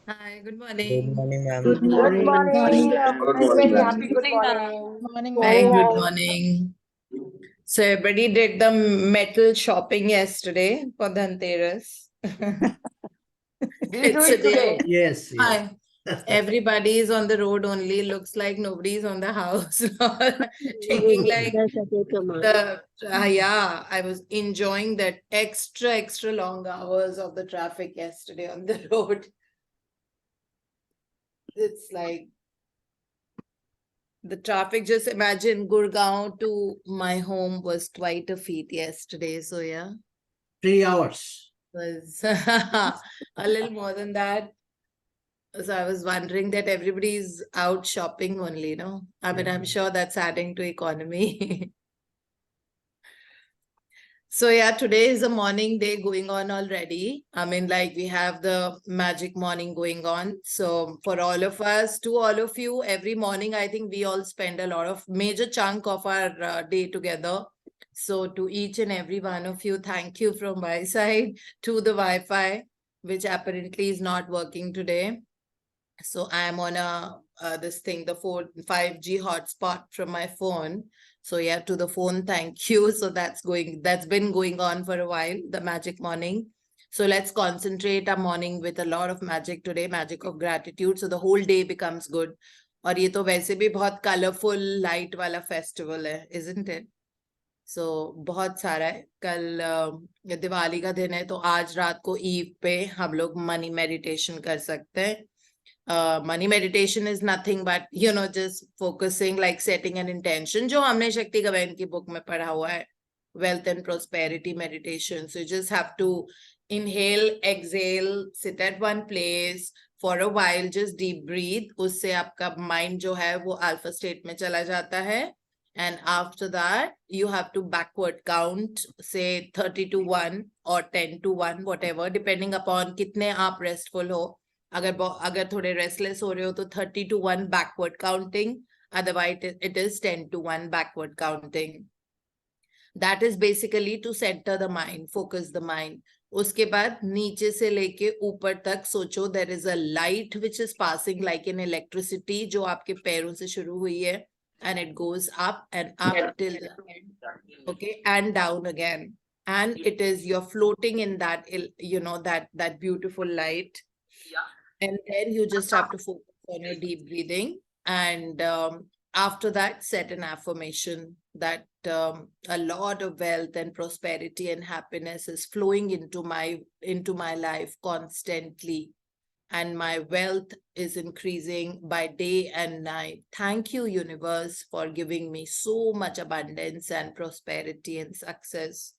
Hi, good Good morning. morning, ma'am. Good Good morning. morning. Good Very, morning, very ma'am. happy good morning. Morning, Very ma'am. good Wow. morning. So everybody did the metal shopping yesterday for Dhanteras. We'll do It's a it day. today. Yes, yes. Hi. Everybody is on the road only. Looks like nobody's on the house. Taking like yeah, I was enjoying that extra long hours of the traffic yesterday on the road. It's like the traffic, just imagine Gurgaon to my home was quite a feat yesterday. So yeah, 3 hours. was a little more than that. So I was wondering that everybody's out shopping only, no? I mean, I'm sure that's adding to economy. So yeah, today is a morning day going on already. I mean, like we have the magic morning going on. So for all of us, to all of you, every morning, I think we all spend a lot of major chunk of our day together. So to each and every one of you, thank you from my side to the Wi-Fi, which apparently is not working today. So I am on a this thing, the 5G hotspot from my phone. So yeah, to the phone, thank you. So that's been going on for a while, the magic morning. So let's concentrate our morning with a lot of magic today, magic of gratitude. So the whole day becomes good. और ये तो वैसे भी बहुत colourful light वाला festival है, isn't it? So बहुत सारा है. कल दिवाली का दिन है, तो आज रात को ईव पे हम लोग मनी मेडिटेशन कर सकते हैं. Money meditation is nothing but, just focusing, like setting an intention, जो हमने शक्ति कबीर की बुक में पढ़ा हुआ है, wealth and prosperity meditation. So you just have to inhale, exhale, sit at one place for a while, just deep breathe. उससे आपका mind जो है वो alpha state में चला जाता है. And after that, you have to backward count, say 30 to 1 or 10 to 1, whatever, depending upon कितने आप restful हो. अगर थोड़े रेस्टलेस हो रहे हो तो 30 to 1 backward counting, otherwise it is 10 to 1 backward counting. That is basically to centre the mind, focus the mind. उसके बाद नीचे से लेके ऊपर तक सोचो, there is a light which is passing like in electricity, जो आपके पैरों से शुरू हुई है, and it goes up and up till the end, okay, and down again, and it is you're floating in that, that beautiful light. And then you just have to focus on your deep breathing. And after that, set an affirmation that a lot of wealth and prosperity and happiness is flowing into my life constantly. And my wealth is increasing by day and night. Thank you, universe, for giving me so much abundance and prosperity and success.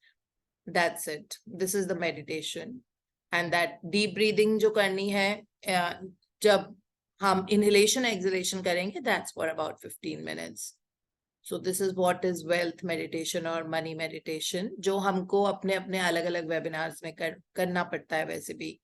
That's it. This is the meditation. And that deep breathing जो करनी है, जब हम inhalation exhalation करेंगे, that's for about 15 minutes. So this is what is wealth meditation or money meditation, जो हमको अपने अपने अलग अलग webinars में करना पड़ता है वैसे भी,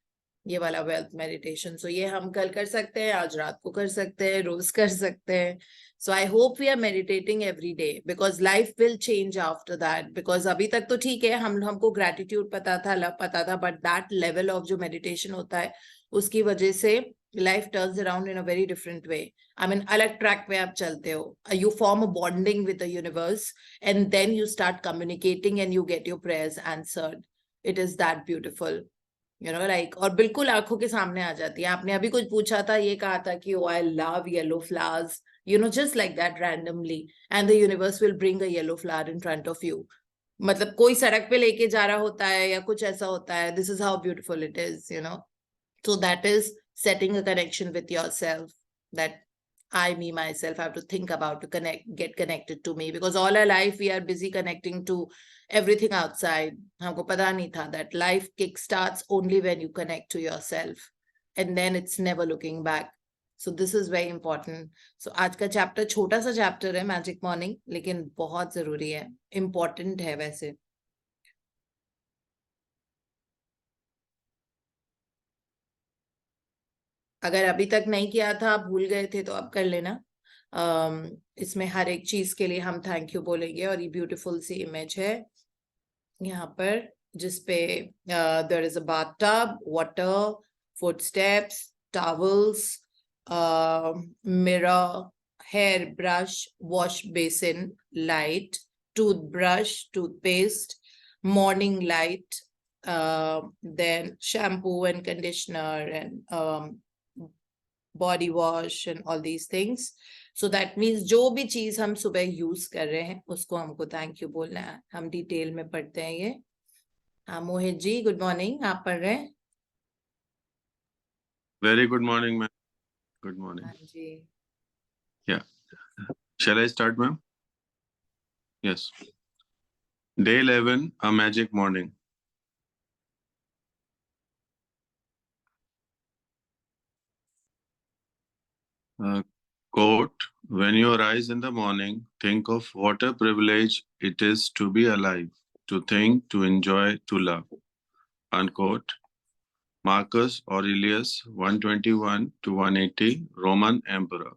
ये वाला wealth meditation. So ये हम कल कर सकते हैं, आज रात को कर सकते हैं, रोज कर सकते हैं. So I hope we are meditating every day, because life will change after that. Because अभी तक तो ठीक है, हमको gratitude पता था, love पता था, but that level of जो meditation होता है, उसकी वजह से life turns around in a very different way. I mean, अलग track पे आप चलते हो. You form a bonding with the universe, and then you start communicating and you get your prayers answered. It is that beautiful. Like, और बिल्कुल आंखों के सामने आ जाती है. आपने अभी कुछ पूछा था, ये कहा था कि I love yellow flowers, just like that randomly, and the universe will bring a yellow flower in front of you. मतलब कोई सड़क पे लेके जा रहा होता है या कुछ ऐसा होता है. This is how beautiful it is, So that is setting a connection with yourself, that I, me, myself, have to think about to get connected to me, because all our life we are busy connecting to everything outside. हमको पता नहीं था that life kickstarts only when you connect to yourself, and then it's never looking back. So this is very important. So आज का chapter छोटा सा chapter है Magic Morning, लेकिन बहुत जरूरी है, important है वैसे. अगर अभी तक नहीं किया था, भूल गए थे, तो अब कर लेना. इसमें हर एक चीज के लिए हम थैंक यू बोलेंगे. और ये ब्यूटीफुल सी इमेज है यहाँ पर, जिसपे there is a bathtub, water, footsteps, towels, mirror, hairbrush, wash basin, light, toothbrush, toothpaste, morning light, then shampoo and conditioner and body wash and all these things. So that means जो भी चीज हम सुबह use कर रहे हैं उसको हमको थैंक यू बोलना है. हम डिटेल में पढ़ते हैं ये. हाँ मोहित जी, गुड मॉर्निंग. आप पढ़ रहे हैं? Very good morning, ma'am. Good morning. हाँ जी. Yeah. Shall I start, ma'am? Yes. Day 11, a magic morning. Quote, when you rise in the morning, think of what a privilege it is to be alive, to think, to enjoy, to love. Unquote. Marcus Aurelius, 121 to 180, Roman Emperor.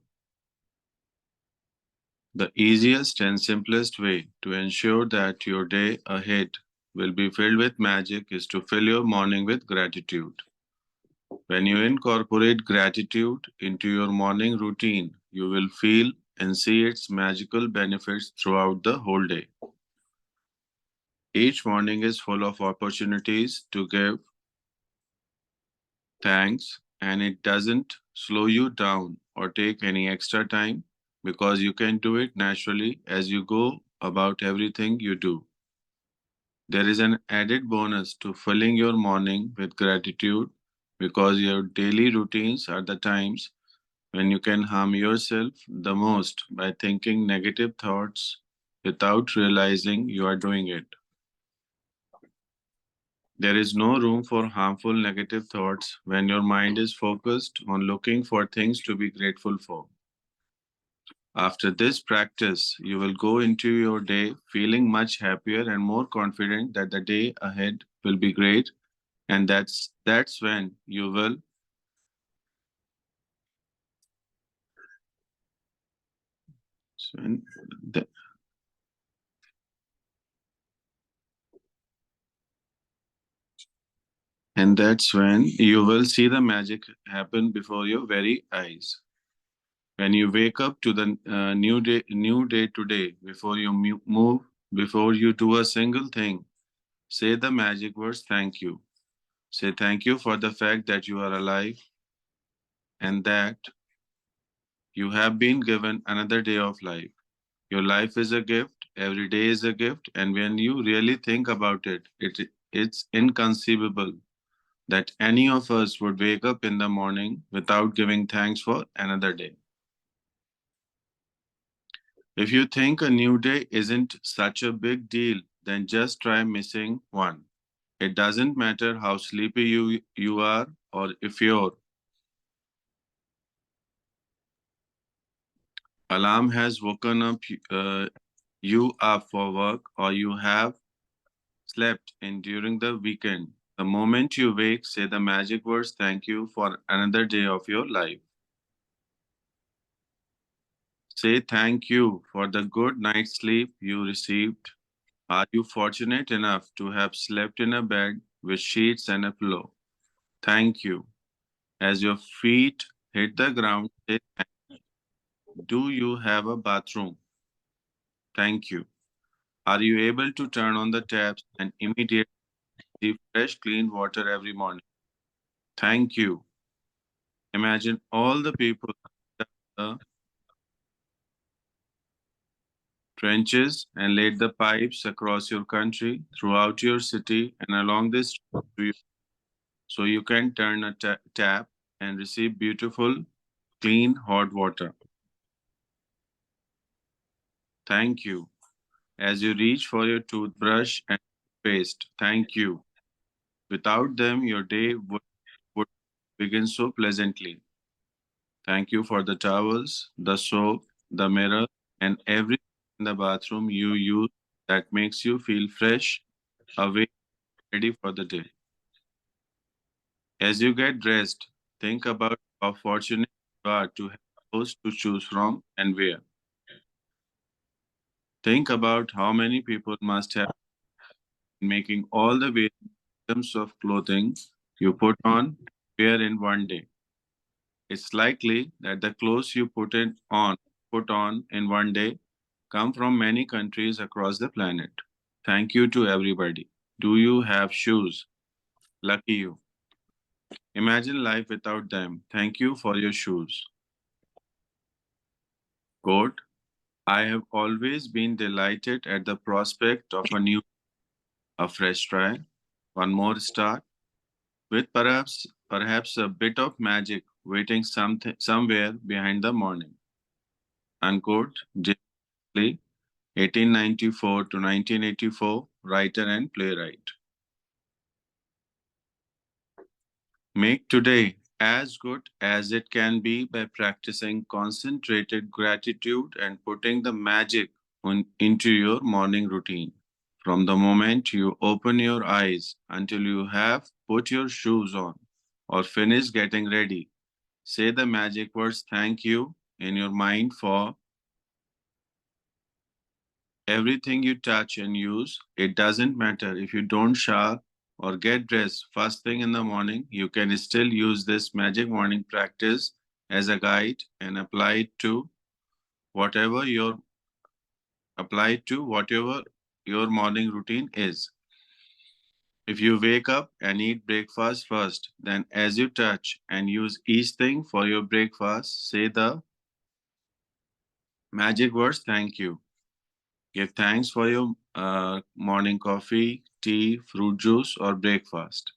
The easiest and simplest way to ensure that your day ahead will be filled with magic is to fill your morning with gratitude. When you incorporate gratitude into your morning routine, you will feel and see its magical benefits throughout the whole day. Each morning is full of opportunities to give thanks, and it doesn't slow you down or take any extra time because you can do it naturally as you go about everything you do. There is an added bonus to filling your morning with gratitude because your daily routines are the times when you can harm yourself the most by thinking negative thoughts without realizing you are doing it. There is no room for harmful negative thoughts when your mind is focused on looking for things to be grateful for. After this practice, you will go into your day feeling much happier and more confident that the day ahead will be great, and that's when you will and that's when you will see the magic happen before your very eyes. When you wake up to the new day today, before you move, before you do a single thing, say the magic words, thank you. Say thank you for the fact that you are alive and that you have been given another day of life. Your life is a gift, every day is a gift, and when you really think about it, it's inconceivable that any of us would wake up in the morning without giving thanks for another day. If you think a new day isn't such a big deal, then just try missing one. It doesn't matter how sleepy you are or if your alarm has woken up you up for work or you have slept in during the weekend. The moment you wake, say the magic words, thank you for another day of your life. Say thank you for the good night's sleep you received. Are you fortunate enough to have slept in a bed with sheets and a pillow? Thank you. As your feet hit the ground, say thank you. Do you have a bathroom? Thank you. Are you able to turn on the taps and immediately receive fresh, clean water every morning? Thank you. Imagine all the people in the trenches and laid the pipes across your country, throughout your city, and along this street so you can turn a tap and receive beautiful, clean, hot water. Thank you. As you reach for your toothbrush and paste, thank you. Without them, your day would begin so pleasantly. Thank you for the towels, the soap, the mirror, and everything in the bathroom you use that makes you feel fresh, awake, ready for the day. As you get dressed, think about how fortunate you are to have clothes to choose from and wear. Think about how many people must have been making all the various items of clothing you put on and wear in one day. It's likely that the clothes you put on in one day come from many countries across the planet. Thank you to everybody. Do you have shoes? Lucky you. Imagine life without them. Thank you for your shoes. Quote, I have always been delighted at the prospect of a fresh try, one more start, with perhaps a bit of magic waiting somewhere behind the morning. Unquote. J. Lee, 1894 to 1984, writer and playwright. Make today as good as it can be by practicing concentrated gratitude and putting the magic into your morning routine. From the moment you open your eyes until you have put your shoes on or finished getting ready, say the magic words thank you in your mind for everything you touch and use. It doesn't matter if you don't shower or get dressed first thing in the morning, you can still use this magic morning practice as a guide and whatever your whatever your morning routine is. If you wake up and eat breakfast first, then as you touch and use each thing for your breakfast, say the magic words thank you. Give thanks for your morning coffee, tea, fruit juice, or breakfast.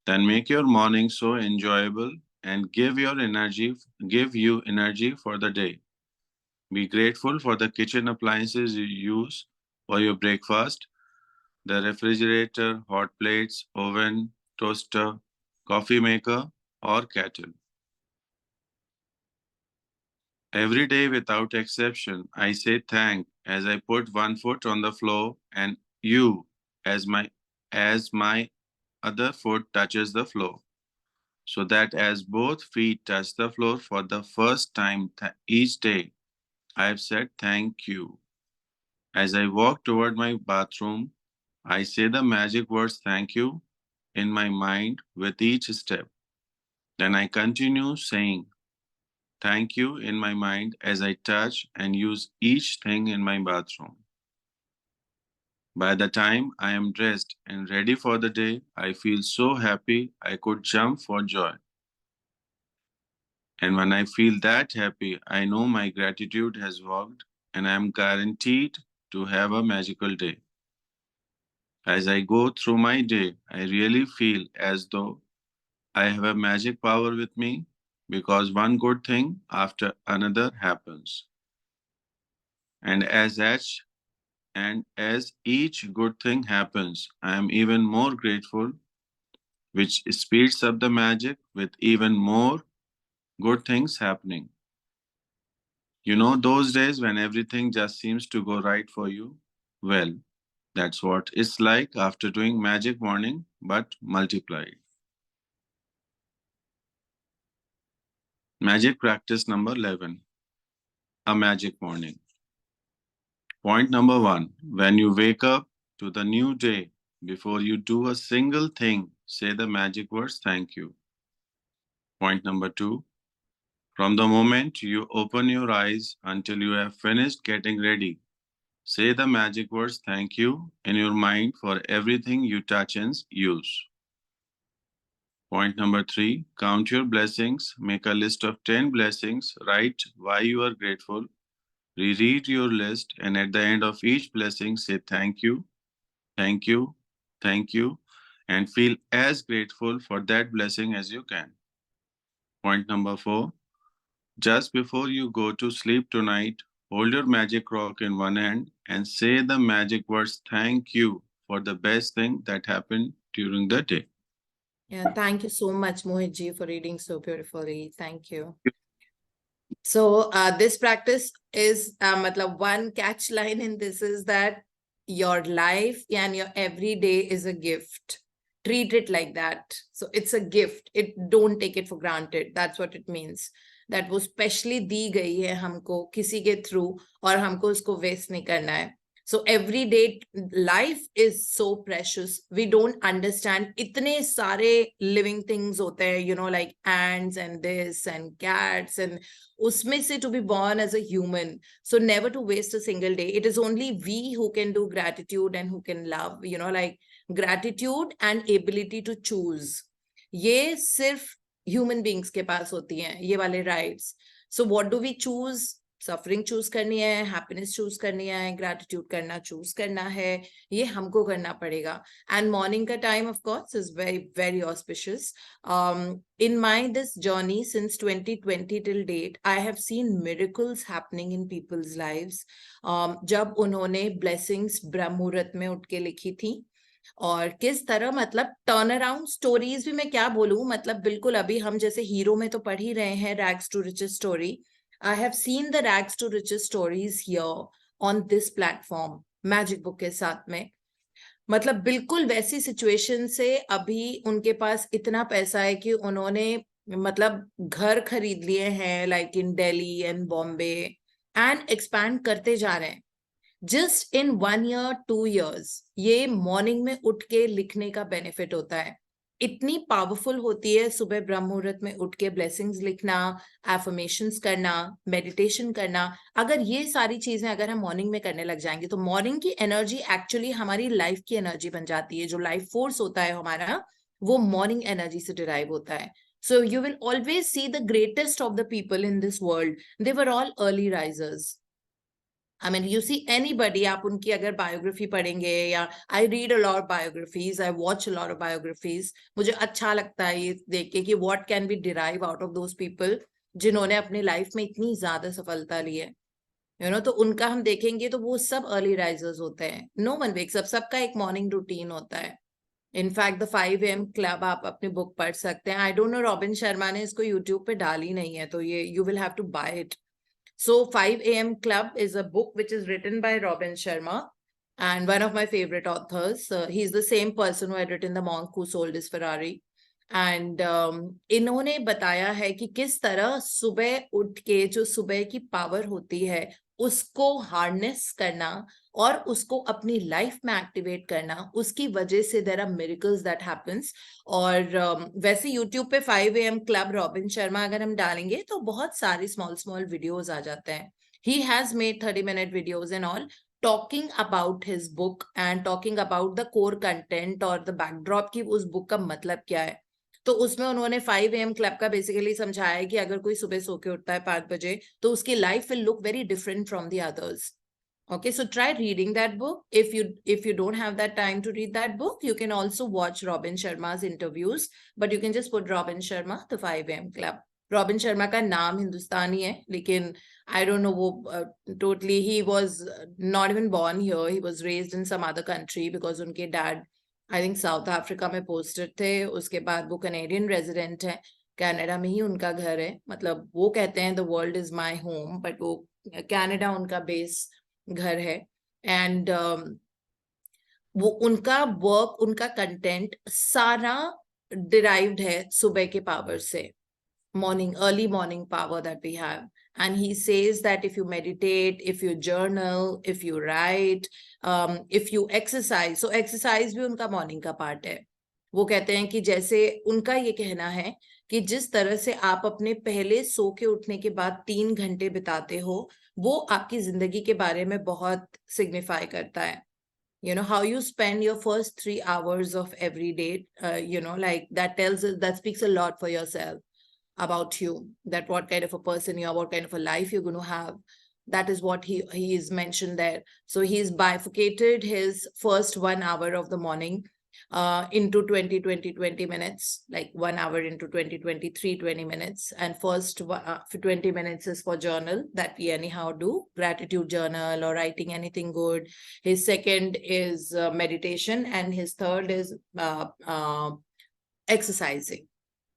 Then make your morning so enjoyable and give you energy for the day. Be grateful for the kitchen appliances you use for your breakfast, the refrigerator, hot plates, oven, toaster, coffee maker, or kettle. Every day without exception, I say thank as I put one foot on the floor and you as my other foot touches the floor. So that as both feet touch the floor for the first time each day, I have said thank you. As I walk toward my bathroom, I say the magic words thank you in my mind with each step. Then I continue saying thank you in my mind as I touch and use each thing in my bathroom. By the time I am dressed and ready for the day, I feel so happy I could jump for joy. And when I feel that happy, I know my gratitude has worked and I am guaranteed to have a magical day. As I go through my day, I really feel as though I have a magic power with me because one good thing after another happens. And as each good thing happens, I am even more grateful, which speeds up the magic with even more good things happening. You know those days when everything just seems to go right for you? Well, that's what it's like after doing magic morning, but multiplied. Magic practice number 11. A magic morning. Point number 1. When you wake up to the new day, before you do a single thing, say the magic words thank you. Point number 2. From the moment you open your eyes until you have finished getting ready, say the magic words thank you in your mind for everything you touch and use. Point number 3, count your blessings. Make a list of 10 blessings. Write why you are grateful. Reread your list, and at the end of each blessing, say thank you, thank you, thank you, and feel as grateful for that blessing as you can. Point number 4, just before you go to sleep tonight, hold your magic rock in one hand and say the magic words thank you for the best thing that happened during the day. Yeah, thank you so much, Mohitji, for reading so beautifully. Thank you. So this practice is matlab one catch line in this is that your life and your everyday is a gift. Treat it like that. So it's a gift. Don't take it for granted. That's what it means. That वो specially दी गई है हमको किसी के through और हमको उसको waste नहीं करना है. So everyday life is so precious. We don't understand. इतने सारे living things होते हैं, you know, like ants and this and cats and उसमें से to be born as a human. So never to waste a single day. It is only we who can do gratitude and who can love, you know, like gratitude and ability to choose. ये सिर्फ human beings के पास होती हैं, ये वाले rights. So what do we choose? Suffering choose करनी है, happiness choose करनी है, ग्रैटिट्यूड करना चूज करना है, ये हमको करना पड़ेगा. एंड मॉर्निंग का time of course is very very auspicious. In my this journey since 2020 till date I have seen miracles happening in people's lives. जब उन्होंने ब्लेसिंग्स ब्रह्म मुहूर्त में उठ के लिखी थी, और किस तरह मतलब टर्न अराउंड स्टोरीज भी मैं क्या बोलूं, मतलब बिल्कुल अभी हम जैसे हीरो में तो पढ़ ही रहे हैं rags to riches story. I have seen the rags to riches stories here on this platform, magic book के साथ में. मतलब बिल्कुल वैसी सिचुएशन से अभी उनके पास इतना पैसा है कि उन्होंने मतलब घर खरीद लिए हैं, like in Delhi and Bombay, and expand करते जा रहे हैं जस्ट इन 1 year 2 years. ये मॉर्निंग में उठ के लिखने का बेनिफिट होता है. इतनी पावरफुल होती है सुबह ब्रह्म मुहूर्त में उठ के ब्लेसिंग्स लिखना, एफर्मेशंस करना, मेडिटेशन करना. अगर ये सारी चीजें अगर हम मॉर्निंग में करने लग जाएंगे तो मॉर्निंग की एनर्जी एक्चुअली हमारी लाइफ की एनर्जी बन जाती है. जो लाइफ फोर्स होता है हमारा, वो मॉर्निंग एनर्जी से डिराइव होता है. So you will always see the greatest of the people in this world, they were all early risers. I mean, you see anybody, आप उनकी अगर बायोग्राफी पढ़ेंगे, या I read a lot of biographies, I watch a lot of biographies, मुझे अच्छा लगता है ये देख के कि what can be derive out of those people जिन्होंने अपनी लाइफ में इतनी ज्यादा सफलता ली है, you know. तो उनका हम देखेंगे तो वो सब अर्ली राइजर्स होते हैं. नो वन वेक्स अप, सबका एक मॉर्निंग रूटीन होता है. इनफैक्ट द 5 AM क्लब आप अपनी बुक पढ़ सकते हैं. I don't know, Robin Sharma ने इसको यूट्यूब पे डाली नहीं है, तो ये you will have to buy it. So 5 AM Club is a book which is written by Robin Sharma, and one of my favorite authors. He's the same person who had written The Monk Who Sold His Ferrari. And इन्होंने बताया है कि किस तरह सुबह उठ के जो सुबह की पावर होती है उसको हार्नेस करना और उसको अपनी लाइफ में एक्टिवेट करना, उसकी वजह से there are miracles that happens. और वैसे यूट्यूब पे 5 AM क्लब रॉबिन शर्मा अगर हम डालेंगे तो बहुत सारी स्मॉल वीडियोस आ जाते हैं. He has made 30-minute videos and all talking about his book and talking about the core content और the backdrop की उस बुक का मतलब क्या है. तो उसमें उन्होंने 5 AM क्लब का बेसिकली समझाया है कि अगर कोई सुबह सो के उठता है 5 बजे तो उसकी life will look very different from the others. Okay, so try reading that book. If you don't have that time to read that book, you can also watch Robin Sharma's interviews, but you can just put Robin Sharma, the 5 AM Club. Robin Sharma का नाम हिंदुस्तानी है, लेकिन I don't know, वो totally he was not even born here. He was raised in some other country because उनके dad I think south Africa में posted थे. उसके बाद वो कैनेडियन रेजिडेंट है, कनाडा में ही उनका घर है. मतलब वो कहते हैं the world is my home, but वो कनाडा उनका बेस घर है. एंड वो उनका वर्क, उनका कंटेंट सारा डिराइव्ड है सुबह के पावर से, morning, early morning power that we have. And he says that if you meditate, if you journal, if you write, if you exercise, so exercise भी उनका morning का part है. वो कहते हैं कि जैसे उनका ये कहना है कि जिस तरह से आप अपने पहले सो के उठने के बाद 3 घंटे बिताते हो, वो आपकी जिंदगी के बारे में बहुत सिग्निफाई करता है. You know, how you spend your first 3 hours of every day, you know, like that that speaks a lot for yourself about you, that what kind of a person you are, what kind of a life you're going to have. That is what he is mentioned there. So he's bifurcated his first 1 hour of the morning into 20 minutes, like 1 hour into 20 minutes. And first 20 minutes is for journal, that we anyhow do, gratitude journal or writing anything good. His second is meditation, and his third is exercising.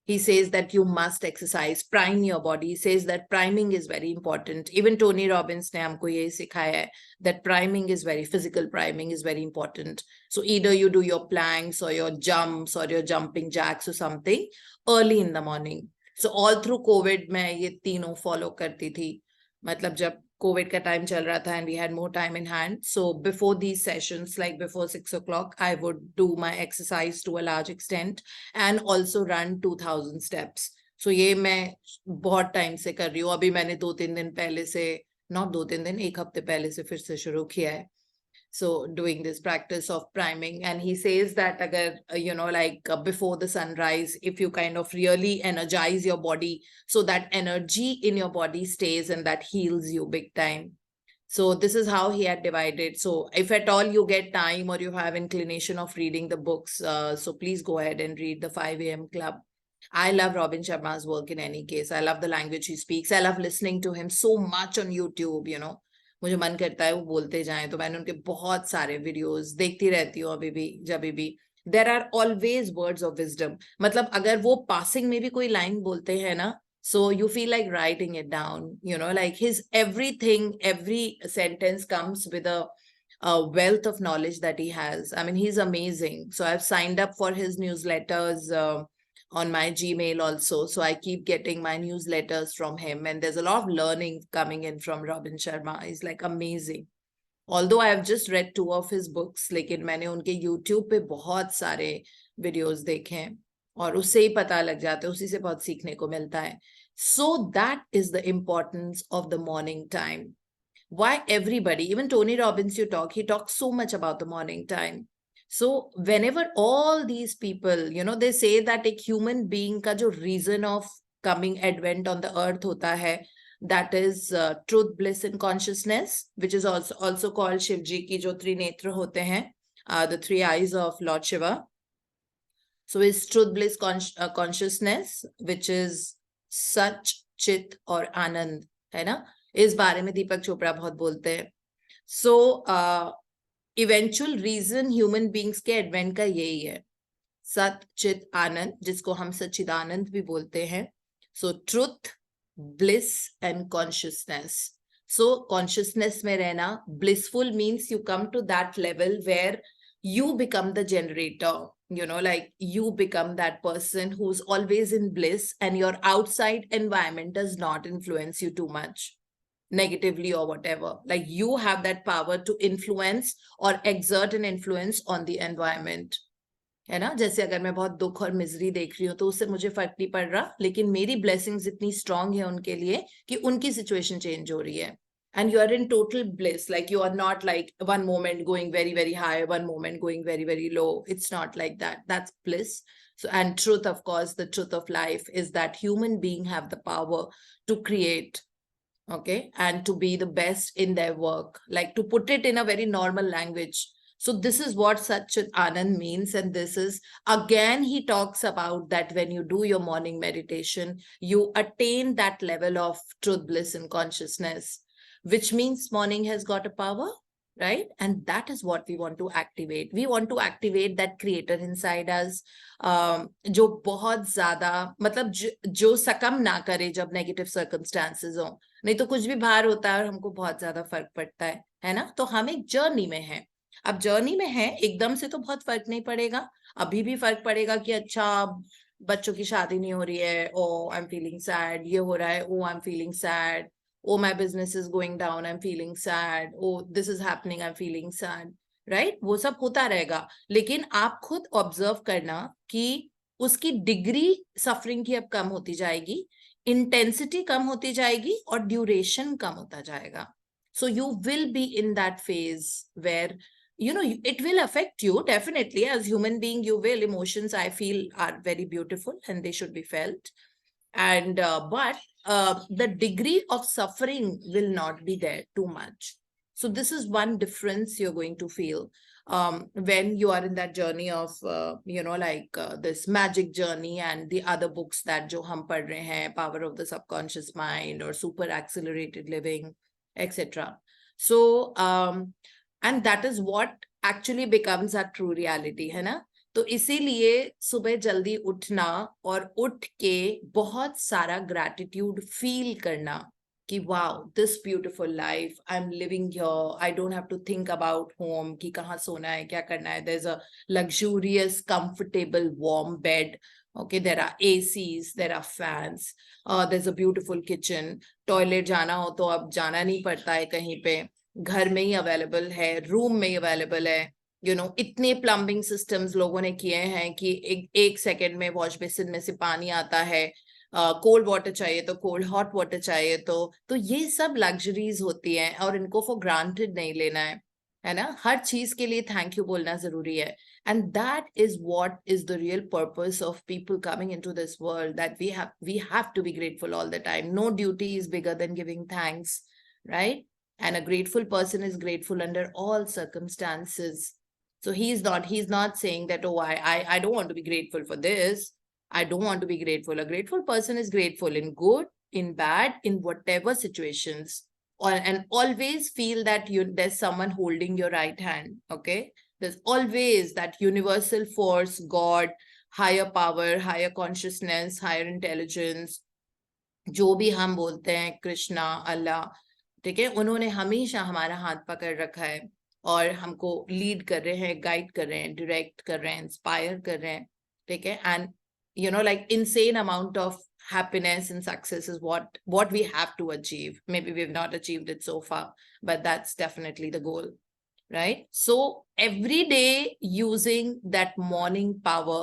He says that you must exercise, prime your body. He says that priming is very important. Even Tony Robbins ने हमको ये सिखाया है that priming is very, physical priming is very important. So either you do your planks or your jumps or your jumping jacks or something early in the morning. So all through COVID मैं ये तीनों follow करती थी. मतलब जब COVID का time चल रहा था and we had more time in hand. So before these sessions, like before 6 o'clock, I would do my exercise to a large extent and also run 2000 steps. So ये मैं बहुत time से कर रही हूँ. अभी मैंने 2-3 दिन पहले से, not 2-3 दिन, 1 हफ्ते पहले से फिर से शुरू किया है. So doing this practice of priming, and he says that agar, like before the sunrise, if you kind of really energize your body, so that energy in your body stays and that heals you big time. So this is how he had divided. So if at all you get time or you have inclination of reading the books, so please go ahead and read the 5 a.m. Club. I love Robin Sharma's work in any case. I love the language he speaks. I love listening to him so much on YouTube, मुझे मन करता है वो बोलते जाएं, तो मैंने उनके बहुत सारे वीडियोस देखती रहती हूँ अभी भी, जब भी. There are always words of wisdom. मतलब अगर वो पासिंग में भी कोई लाइन बोलते हैं ना, so you feel like writing it down, like his everything, every sentence comes with a wealth of knowledge that he has. I mean, he's amazing. So I've signed up for his newsletters on my Gmail also. So I keep getting my newsletters from him, and there's a lot of learning coming in from Robin Sharma. He's like amazing. Although I have just read 2 of his books, लेकिन मैंने उनके YouTube पे बहुत सारे videos देखे हैं और उससे ही पता लग जाता है, उसी से बहुत सीखने को मिलता है. So that is the importance of the morning time. Why everybody, even Tony Robbins, he talks so much about the morning time. So whenever all these people, they say that a human being ka jo reason of coming advent on the earth hota hai, that is truth, bliss and consciousness, which is also called Shivji ki jo 3 netra hote hain, the 3 eyes of Lord Shiva. So is truth, bliss, consciousness, which is Sach, Chit और आनंद, है ना. इस बारे में दीपक चोपड़ा बहुत बोलते हैं. So eventual reason human beings के advent का यही है, सत, चित, आनंद, जिसको हम सच्चिदानंद भी बोलते हैं. So truth, bliss and consciousness. So consciousness में रहना, blissful means you come to that level where you become the generator, like you become that person who's always in bliss and your outside environment does not influence you too much negatively or whatever. Like you have that power to influence or exert an influence on the environment. है ना. जैसे अगर मैं बहुत दुख और misery देख रही हूँ तो उससे मुझे फर्क नहीं पड़ रहा, लेकिन मेरी ब्लेसिंग्स इतनी स्ट्रांग है उनके लिए कि उनकी सिचुएशन चेंज हो रही है. And you are in total bliss, like you are not like one moment going very, very high, one moment going very, very low. It's not like that. That's bliss. So, and truth, of course, the truth of life is that human beings have the power to create, okay, and to be the best in their work, like to put it in a very normal language. So this is what Satchit Anand means. And this is, again, he talks about that when you do your morning meditation, you attain that level of truth, bliss, and consciousness, which means morning has got a power, right? And that is what we want to activate. We want to activate that creator inside us, जो बहुत ज़्यादा, मतलब जो सकम ना करे जब negative circumstances हो. नहीं तो कुछ भी बाहर होता है और हमको बहुत ज़्यादा फर्क पड़ता है ना. तो हम एक जर्नी में हैं. अब जर्नी में है, एकदम से तो बहुत फर्क नहीं पड़ेगा. अभी भी फर्क पड़ेगा कि अच्छा बच्चों की शादी नहीं हो रही है, oh I am feeling sad, ये हो रहा है, oh I am feeling sad, oh, my business is going down, I'm feeling sad, oh, this is happening, I'm feeling sad, right? वो सब होता रहेगा. लेकिन आप खुद ऑब्जर्व करना कि उसकी डिग्री सफरिंग की अब कम होती जाएगी, इंटेंसिटी कम होती जाएगी और ड्यूरेशन कम होता जाएगा. So you will be in that phase where, it will affect you, definitely. As human being, you will. Emotions, I feel, are very beautiful and they should be felt. And but the degree of suffering will not be there too much. So this is one difference you're going to feel when you are in that journey of this magic journey and the other books that jo hum pad rahe hain, Power of the Subconscious Mind or Super Accelerated Living, etc. So and that is what actually becomes our true reality, है ना. तो इसीलिए सुबह जल्दी उठना और उठ के बहुत सारा ग्रैटिट्यूड फील करना, कि wow, this beautiful life, I'm living here, I don't have to think about home कि कहाँ सोना है, क्या करना है. There's a luxurious, comfortable, warm bed. Okay, there are ACs, there are fans, there's a beautiful kitchen. Toilet जाना हो तो अब जाना नहीं पड़ता है कहीं पे, घर में ही अवेलेबल है, रूम में ही अवेलेबल है. इतने प्लम्बिंग सिस्टम्स लोगों ने किए हैं कि एक सेकंड में वॉश बेसिन में से पानी आता है. कोल्ड वाटर चाहिए तो कोल्ड, हॉट वाटर चाहिए तो ये सब लग्जरीज होती हैं और इनको फॉर ग्रांटेड नहीं लेना है ना. हर चीज के लिए थैंक यू बोलना जरूरी है. And that is what is the real purpose of people coming into this world, that we have to be grateful all the time. No duty is bigger than giving thanks, right? And a grateful person is grateful under all circumstances. So he's not saying that, oh, I don't want to be grateful for this, I don't want to be grateful. A grateful person is grateful in good, in bad, in whatever situations, and always feel that there's someone holding your right hand. Okay, there's always that universal force, God, higher power, higher consciousness, higher intelligence, जो भी हम बोलते हैं, कृष्णा, अल्लाह, ठीक है, उन्होंने हमेशा हमारा हाथ पकड़ रखा है और हमको लीड कर रहे हैं, गाइड कर रहे हैं, डायरेक्ट कर रहे हैं, इंस्पायर कर रहे हैं. ठीक है. And like insane amount of happiness and success is what we have to achieve. Maybe we've not achieved it so far, but that's definitely the goal, right? So every day using that morning power,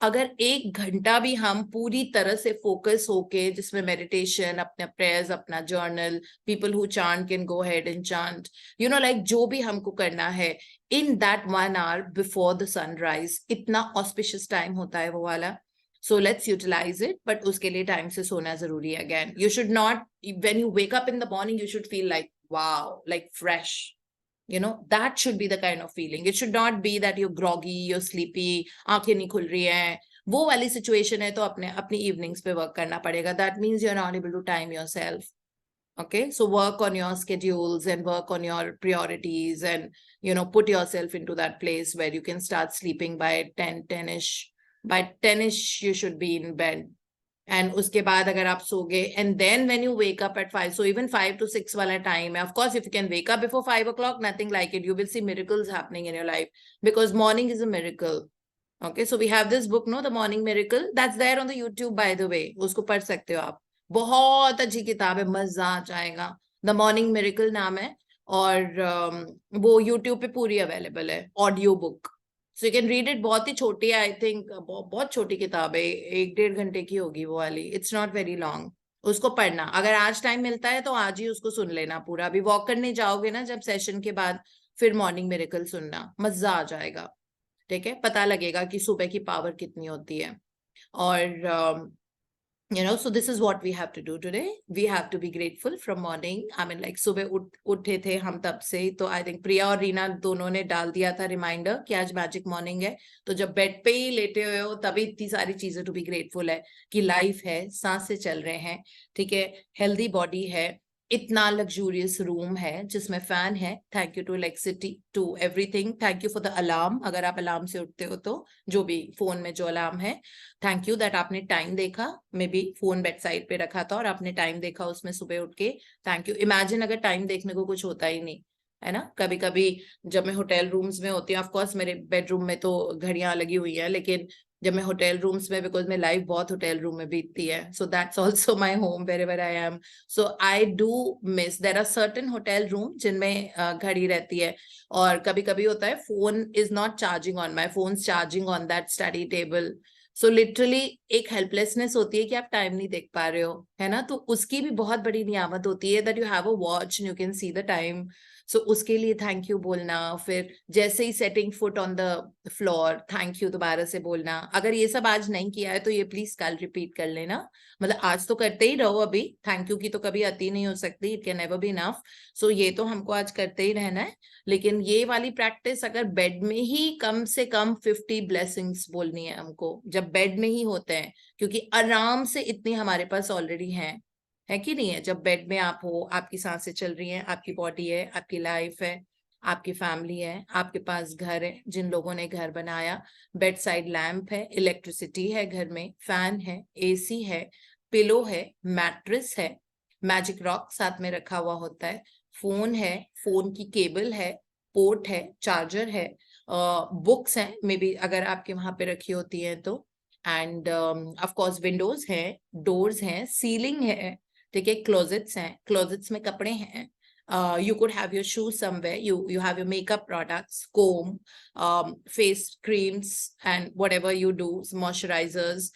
अगर 1 घंटा भी हम पूरी तरह से focus होके, जिसमें meditation, अपना प्रेयर्स, अपना journal, people who chant can go ahead and chant, like जो भी हमको करना है, in that 1 hour before the sunrise, इतना auspicious time होता है वो वाला. So let's utilize it, but उसके लिए टाइम से सोना जरूरी है. Again, you should not, when you wake up in the morning, you should feel like wow, like fresh. That should be the kind of feeling. It should not be that you're groggy, you're sleepy, आंखें नहीं खुल रही हैं. वो वाली situation है तो अपनी evenings पे work करना पड़ेगा. That means you're not able to time yourself. Okay, so work on your schedules and work on your priorities, and put yourself into that place where you can start sleeping by 10ish. By 10ish you should be in bed. And उसके बाद अगर आप सोगे, and then when you wake up at 5, so even 5 to 6 वाला time है. Of course, if you can wake up before 5 o'clock, nothing like it. You will see miracles happening in your life, because morning is a miracle. Okay, so we have this book, no, The Morning Miracle. That's there on the YouTube, by the way. उसको पढ़ सकते हो आप. बहुत अच्छी किताब है, मजा आ जाएगा. The Morning Miracle नाम है, और वो YouTube पे पूरी अवेलेबल है, audio book. So you can read it. बहुत ही छोटी है, I think बहुत छोटी किताब है, 1-1.5 घंटे की होगी वो वाली. It's not very long. उसको पढ़ना, अगर आज टाइम मिलता है तो आज ही उसको सुन लेना पूरा. अभी वॉक करने जाओगे ना जब सेशन के बाद, फिर मॉर्निंग मिरेकल सुनना, मजा आ जाएगा. ठीक है, पता लगेगा कि सुबह की पावर कितनी होती है. और so this is what we have to do today. We have to be grateful from morning. I mean, like सुबह उठे थे हम तब से, तो I think प्रिया और रीना दोनों ने डाल दिया था रिमाइंडर कि आज मैजिक मॉर्निंग है. तो जब बेड पे ही लेटे हुए हो तभी इतनी सारी चीजें टू बी ग्रेटफुल है कि लाइफ है, सांस से चल रहे हैं, ठीक है, हेल्दी बॉडी है, इतना लग्जूरियस रूम है जिसमें फैन है. Thank you to electricity, to everything. Thank you for the alarm, अगर आप अलार्म से उठते हो तो, जो भी फोन में जो अलार्म है. थैंक यू दैट आपने टाइम देखा, may be phone bed side पे रखा था और आपने टाइम देखा उसमें सुबह उठ के. Thank you. इमेजिन अगर टाइम देखने को कुछ होता ही नहीं है ना. कभी कभी जब मैं होटल रूम्स में होती हूँ, ऑफकोर्स मेरे बेडरूम में तो घड़ियां लगी हुई हैं, लेकिन जब मैं होटल रूम्स में, बिकॉज मेरी लाइफ बहुत होटल रूम में बीतती है, so that's also my home wherever I am. So I do miss, there are certain hotel room जिनमें घड़ी रहती है, और कभी कभी होता है phone is not charging on my phone, charging on that study table. So literally एक हेल्पलेसनेस होती है कि आप टाइम नहीं देख पा रहे हो, है ना. तो उसकी भी बहुत बड़ी नियामत होती है that you have a watch and you can see the time. So उसके लिए थैंक यू बोलना. फिर जैसे ही setting foot on the floor, thank you दोबारा से बोलना. अगर ये सब आज नहीं किया है तो ये प्लीज कल रिपीट कर लेना. मतलब आज तो करते ही रहो. अभी थैंक यू की तो कभी अति नहीं हो सकती, it can never be enough. So ये तो हमको आज करते ही रहना है. लेकिन ये वाली प्रैक्टिस अगर बेड में ही कम से कम 50 ब्लेसिंग्स बोलनी है हमको, जब बेड में ही होते हैं, क्योंकि आराम से इतनी हमारे पास ऑलरेडी है कि नहीं है. जब बेड में आप हो, आपकी सांसें चल रही हैं, आपकी बॉडी है, आपकी लाइफ है, आपकी फैमिली है, आपके पास घर है, जिन लोगों ने घर बनाया, बेड साइड लैम्प है, इलेक्ट्रिसिटी है घर में, फैन है, एसी है, पिलो है, मैट्रेस है, मैजिक रॉक साथ में रखा हुआ होता है, फोन है, फोन की केबल है, पोर्ट है, चार्जर है, बुक्स हैं मे बी अगर आपके वहां पे रखी होती हैं तो, एंड ऑफ कोर्स विंडोज हैं, डोर्स हैं, सीलिंग है, ठीक है, क्लोजेट्स हैं, क्लोजेट्स में कपड़े हैं, you could have your shoes somewhere, you have your makeup products, comb, face creams, and whatever you do, moisturizers,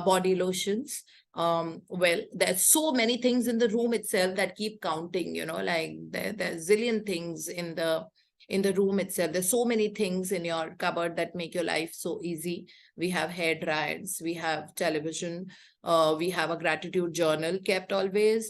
body lotions. Well, there's so many things in the room itself that keep counting, you know, like there's zillion things in the room itself. There's so many things in your cupboard that make your life so easy. We have hair dryers, we have television, we have a gratitude journal kept always.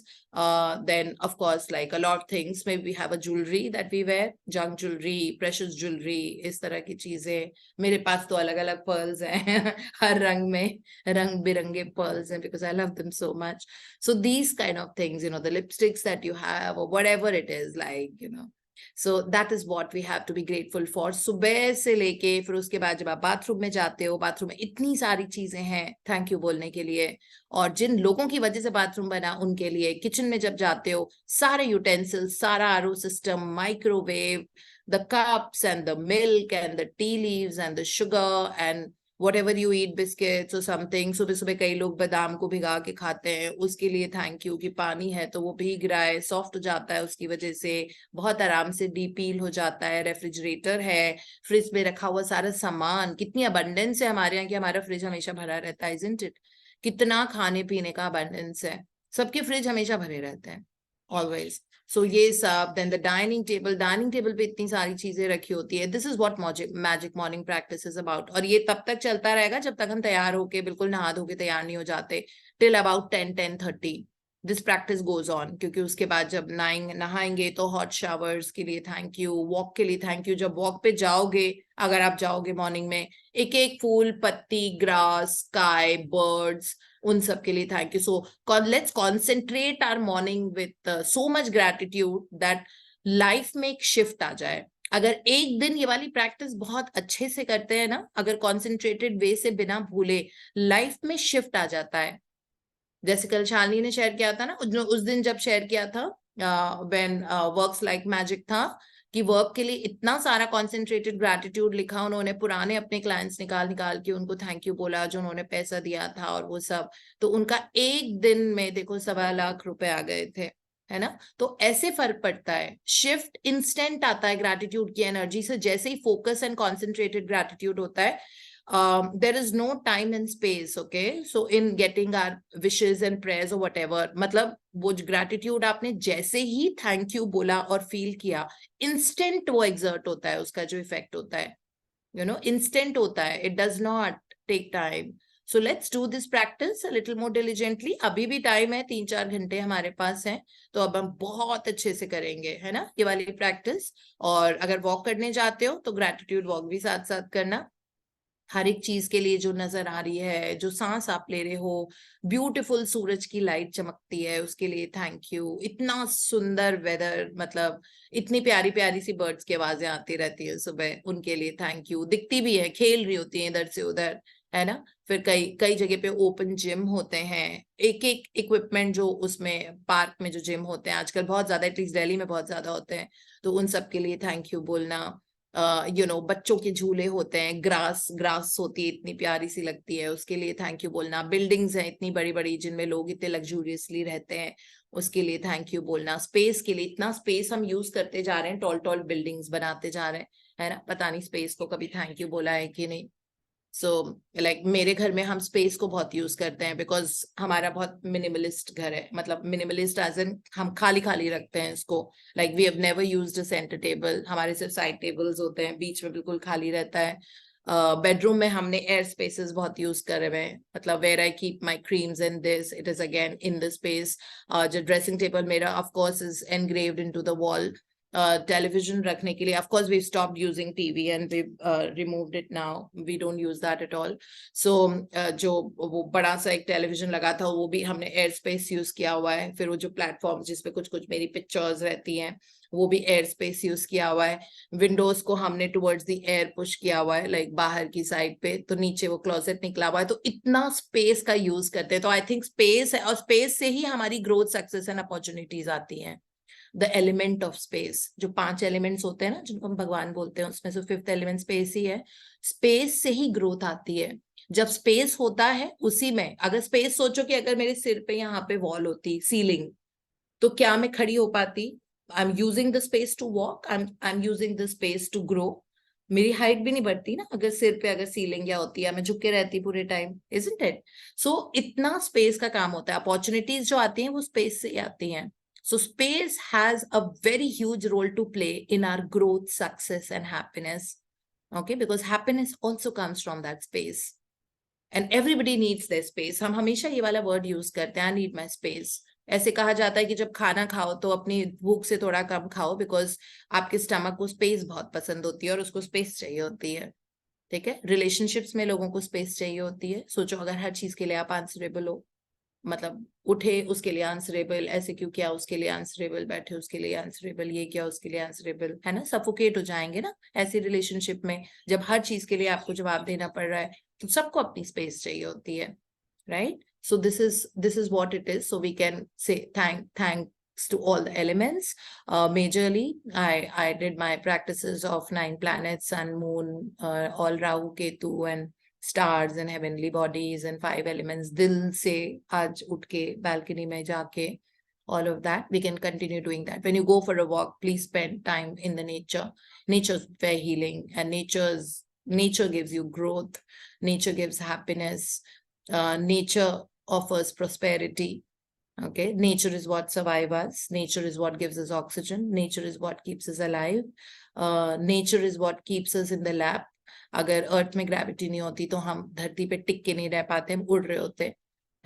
Then of course, like a lot of things, maybe we have a jewelry that we wear, junk jewelry, precious jewelry, इस तरह की चीजें. मेरे पास तो अलग अलग pearls हैं हर रंग में रंग बिरंगे pearls हैं because I love them so much. So these kind of things, you know, the lipsticks that you have or whatever it is, like, you know, so that is what we have to be grateful for. सुबह से लेके फिर उसके बाद जब आप bathroom में जाते हो, बाथरूम में इतनी सारी चीजें हैं थैंक यू बोलने के लिए, और जिन लोगों की वजह से बाथरूम बना उनके लिए. किचन में जब जाते हो, सारे यूटेंसिल्स, सारा RO system, microwave, the cups and the milk and the tea leaves and the sugar and whatever you eat, biscuits or something. सुबह सुबह कई लोग बादाम को भिगा के खाते हैं, उसके लिए थैंक यू कि पानी है तो वो भीग रहा है, सॉफ्ट हो जाता है उसकी वजह से, बहुत आराम से डीपील हो जाता है. रेफ्रिजरेटर है, फ्रिज में रखा हुआ सारा सामान, कितनी अबंडेंस है हमारे यहाँ कि हमारा फ्रिज हमेशा भरा रहता है, isn't it? कितना खाने पीने का अबंडेंस है, सबके फ्रिज हमेशा भरे रहते हैं ऑलवेज. सो ये सब. देन द डाइनिंग टेबल पे इतनी सारी चीजें रखी होती है. This is what magic morning practice is about. और ये तब तक चलता रहेगा जब तक हम तैयार होके बिल्कुल नहा धो के तैयार नहीं हो जाते, till about 10-10:30 this practice goes on. क्योंकि उसके बाद जब नहाएंगे तो हॉट शावर्स के लिए थैंक यू, वॉक के लिए थैंक यू. जब वॉक पे जाओगे, अगर आप जाओगे मॉर्निंग में, एक एक फूल, पत्ती, ग्रास, स्काई, बर्ड्स, उन सब के लिए thank you. So let's concentrate our morning with so much gratitude that life में एक शिफ्ट आ जाए. अगर एक दिन ये वाली प्रैक्टिस बहुत अच्छे से करते हैं ना, अगर कॉन्सेंट्रेटेड वे से बिना भूले, लाइफ में शिफ्ट आ जाता है. जैसे कल शालिनी ने शेयर किया था ना, उस दिन जब शेयर किया था व्हेन वर्क्स लाइक मैजिक था, कि वर्क के लिए इतना सारा कॉन्सेंट्रेटेड ग्रैटिट्यूड लिखा उन्होंने, पुराने अपने क्लाइंट्स निकाल के उनको थैंक यू बोला जो उन्होंने पैसा दिया था और वो सब. तो उनका एक दिन में देखो 1.25 लाख रुपए आ गए थे, है ना. तो ऐसे फर्क पड़ता है, शिफ्ट इंस्टेंट आता है ग्रैटिट्यूड की एनर्जी से. जैसे ही फोकस एंड कॉन्सेंट्रेटेड ग्रैटिट्यूड होता है, there is no time and space, okay, so in getting our wishes and prayers or whatever, मतलब वो gratitude आपने जैसे ही thank you बोला और feel किया, instant वो exert होता है, उसका जो effect होता है, you know, instant होता है, it does not take time. So let's do this practice a little more diligently. अभी भी टाइम है, 3-4 घंटे हमारे पास हैं, तो अब हम बहुत अच्छे से करेंगे, है ना, ये वाली प्रैक्टिस. और अगर वॉक करने जाते हो तो ग्रैटिट्यूड वॉक भी साथ साथ करना. हर एक चीज के लिए जो नजर आ रही है, जो सांस आप ले रहे हो, ब्यूटीफुल सूरज की लाइट चमकती है, उसके लिए थैंक यू. इतना सुंदर वेदर, मतलब इतनी प्यारी प्यारी सी बर्ड्स की आवाजें आती रहती है सुबह, उनके लिए थैंक यू. दिखती भी है, खेल रही होती है इधर से उधर, है ना. फिर कई जगह पे ओपन जिम होते हैं, एक एक इक्विपमेंट जो उसमें पार्क में जो जिम होते हैं आजकल बहुत ज्यादा, एटलीस्ट दिल्ली में बहुत ज्यादा होते हैं, तो उन सब के लिए थैंक यू बोलना. यू नो, बच्चों के झूले होते हैं, ग्रास होती है, इतनी प्यारी सी लगती है, उसके लिए थैंक यू बोलना. बिल्डिंग्स हैं इतनी बड़ी बड़ी जिनमें लोग इतने लग्जूरियसली रहते हैं, उसके लिए थैंक यू बोलना. स्पेस के लिए, इतना स्पेस हम यूज करते जा रहे हैं, टॉल टॉल बिल्डिंग्स बनाते जा रहे हैं, है ना, पता नहीं स्पेस को कभी थैंक यू बोला है कि नहीं. सो लाइक मेरे घर में हम स्पेस को बहुत यूज करते हैं, बिकॉज हमारा बहुत मिनिमलिस्ट घर है, मतलब मिनिमलिस्ट एज इन हम खाली खाली रखते हैं इसको. Like we have never used a centre table, हमारे सिर्फ साइड टेबल्स होते हैं, बीच में बिल्कुल खाली रहता है. बेडरूम में हमने एयर स्पेसेस बहुत यूज करे हुए हैं, मतलब where I keep my creams and this, it is again in the space. जो ड्रेसिंग टेबल मेरा of course is engraved into the wall, television रखने के लिए, of course we've stopped using TV and we've removed it now. We don't use that at all. So जो वो बड़ा सा एक television लगा था वो भी हमने air space use किया हुआ है. फिर वो जो platforms जिसपे कुछ कुछ मेरी pictures रहती हैं वो भी air space use किया हुआ है. Windows को हमने towards the air push किया हुआ है, like बाहर की side पे, तो नीचे वो closet निकला हुआ है. तो इतना space का use करते हैं. तो I think space है, और space से ही हमारी growth, success and opportunities आती हैं. The element of space, जो 5 elements होते हैं ना जिनको हम भगवान बोलते हैं, उसमें से 5th element space ही है. Space से ही growth आती है. जब space होता है उसी में, अगर space सोचो कि अगर मेरे सिर पे यहाँ पे wall होती, ceiling, तो क्या मैं खड़ी हो पाती? I'm using the space to walk, I'm using the space to grow. मेरी हाइट भी नहीं बढ़ती ना अगर सिर पे अगर सीलिंग या होती है, मैं झुक के रहती पूरे टाइम, isn't it? So इतना स्पेस का काम होता है. अपॉर्चुनिटीज जो आती हैं वो स्पेस से आती हैं. So space has a very huge role to play in our growth, success and happiness. Okay, because happiness also comes from that space. And everybody needs their space. हम हमेशा ये वाला word use करते हैं, I need my space. ऐसे कहा जाता है कि जब खाना खाओ तो अपनी भूख से थोड़ा कम खाओ, because आपके स्टमक को स्पेस बहुत पसंद होती है और उसको स्पेस चाहिए होती है. ठीक है, रिलेशनशिप्स में लोगों को स्पेस चाहिए होती है. सोचो अगर हर चीज के लिए आप आंसरेबल हो, मतलब उठे उसके लिए आंसरेबल, ऐसे क्यों किया उसके लिए आंसरेबल, बैठे उसके लिए आंसरेबल, ये किया उसके लिए आंसरेबल, है ना? सफोकेट हो जाएंगे ना ऐसी रिलेशनशिप में. जब हर चीज के लिए आपको जवाब देना पड़ रहा है तो सबको अपनी स्पेस चाहिए होती है, right? So this is what it is. So we can say thanks to all the elements. Majorly, I did my practices of 9 planets, sun, moon, all Rahu, Ketu, and stars and heavenly bodies and 5 elements. Dil se aaj utke balcony mein jaake, all of that. We can continue doing that. When you go for a walk, please spend time in the nature. Nature's very healing, and nature gives you growth. Nature gives happiness. Nature offers prosperity. Okay, nature is what survives us. Nature is what gives us oxygen. Nature is what keeps us alive. Nature is what keeps us in the lab. अगर अर्थ में gravity नहीं होती तो हम धरती पे टिक के नहीं रह पाते, हम उड़ रहे होते,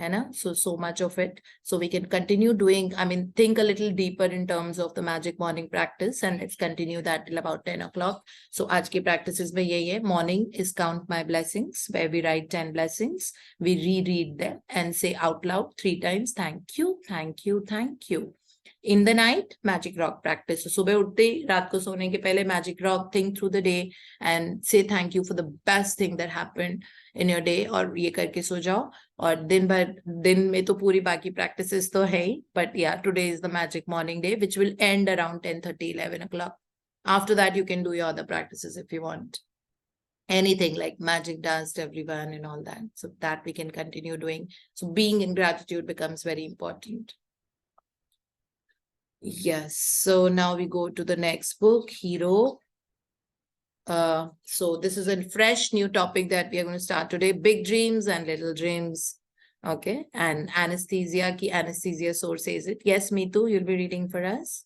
है ना? So much of it. So we can continue doing, I mean, think a little deeper in terms of the magic morning practice, and let's continue that till about 10 o'clock. So आज की practices में यही है. Morning is count my blessings, where we write 10 blessings. We reread them and say out loud 3 times, thank you, thank you, thank you. In the night, magic rock practice. So सुबह उठते ही, रात को सोने के पहले magic rock, think through the day and say thank you for the best thing that happened in your day, और ये करके सो जाओ. और दिन में तो पूरी बाकी practices तो है ही, but yeah, today is the magic morning day, which will end around 10:30, 11 o'clock. After that, you can do your other practices if you want. Anything like magic dust, everyone, and all that. So that we can continue doing. So being in gratitude becomes very important. Yes, so now we go to the next book, Hero. So this is a fresh new topic that we are going to start today, big dreams and little dreams. Okay, and anesthesia, ki anesthesia source says it. Yes, Meetu, you'll be reading for us.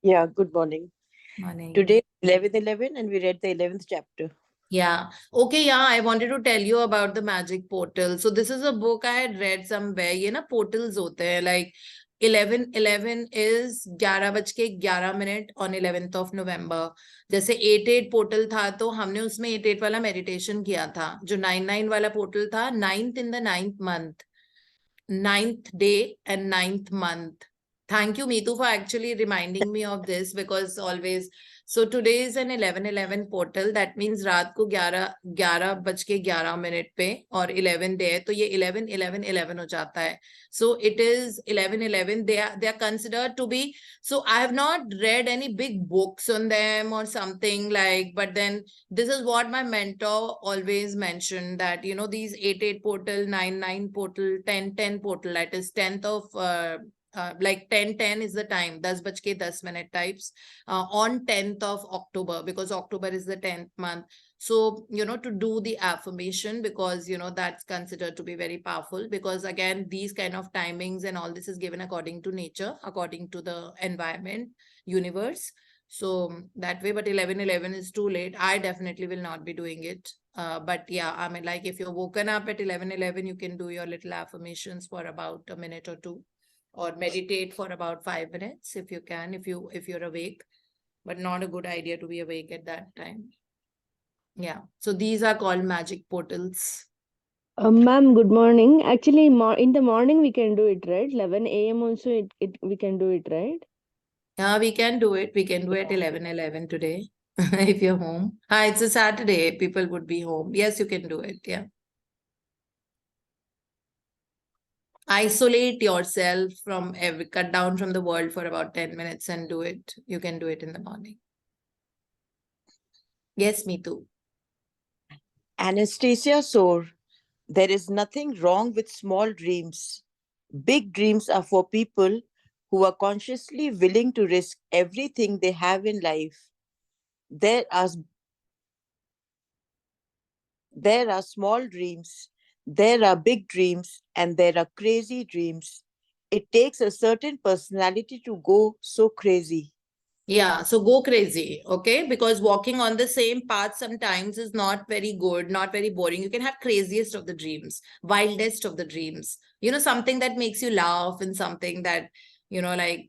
Yeah, good morning. Morning. Today, 11:11, and we read the 11th chapter. Yeah. Okay. Yeah. I wanted to tell you about the magic portal. So this is a book I had read somewhere. ये ना portals होते हैं, like 11:11 is 11:11 on 11th of November. जैसे 8:8 portal था तो हमने उसमें 8:8 वाला meditation किया था. जो 9:9 वाला portal था, 9th in the 9th month, 9th day and 9th month. Thank you, Meetu, for actually reminding me of this, because always. So today is an 11:11 portal. That means रात को 11:11 पे और 11 day है, तो ये 11:11:11 हो जाता है. So it is 11:11. They are considered to be. So I have not read any big books on them or something like, but then this is what my mentor always mentioned, that you know these 8:8 portal, 9:9 portal, 10:10 portal. That is 10th of like 10:10 is the time, 10:10 types on 10th of October, because October is the 10th month. So, you know, to do the affirmation, because, you know, that's considered to be very powerful, because again, these kind of timings and all this is given according to nature, according to the environment, universe. So that way, but 11:11 is too late. I definitely will not be doing it. But yeah, I mean, like if you're woken up at 11:11, you can do your little affirmations for about a minute or two, or meditate for about 5 minutes if you can, if you're awake. but not a good idea to be awake at that time. Yeah. So these are called magic portals. Ma'am, good morning. Actually, in the morning we can do it, right? 11 a.m. also we can do it, right? We can do it. We can do it 11:11 today if you're home. It's a Saturday. People would be home. Yes, you can do it. Yeah. Isolate yourself from cut down from the world for about 10 minutes and do it. You can do it in the morning. Yes, me too. Anastasia Soar, there is nothing wrong with small dreams. Big dreams are for people who are consciously willing to risk everything they have in life. There are small dreams, there are big dreams, and there are crazy dreams. It takes a certain personality to go so crazy. Yeah, so go crazy, okay? Because walking on the same path sometimes is not very good, not very boring. You can have craziest of the dreams, wildest of the dreams, something that makes you laugh and something that, like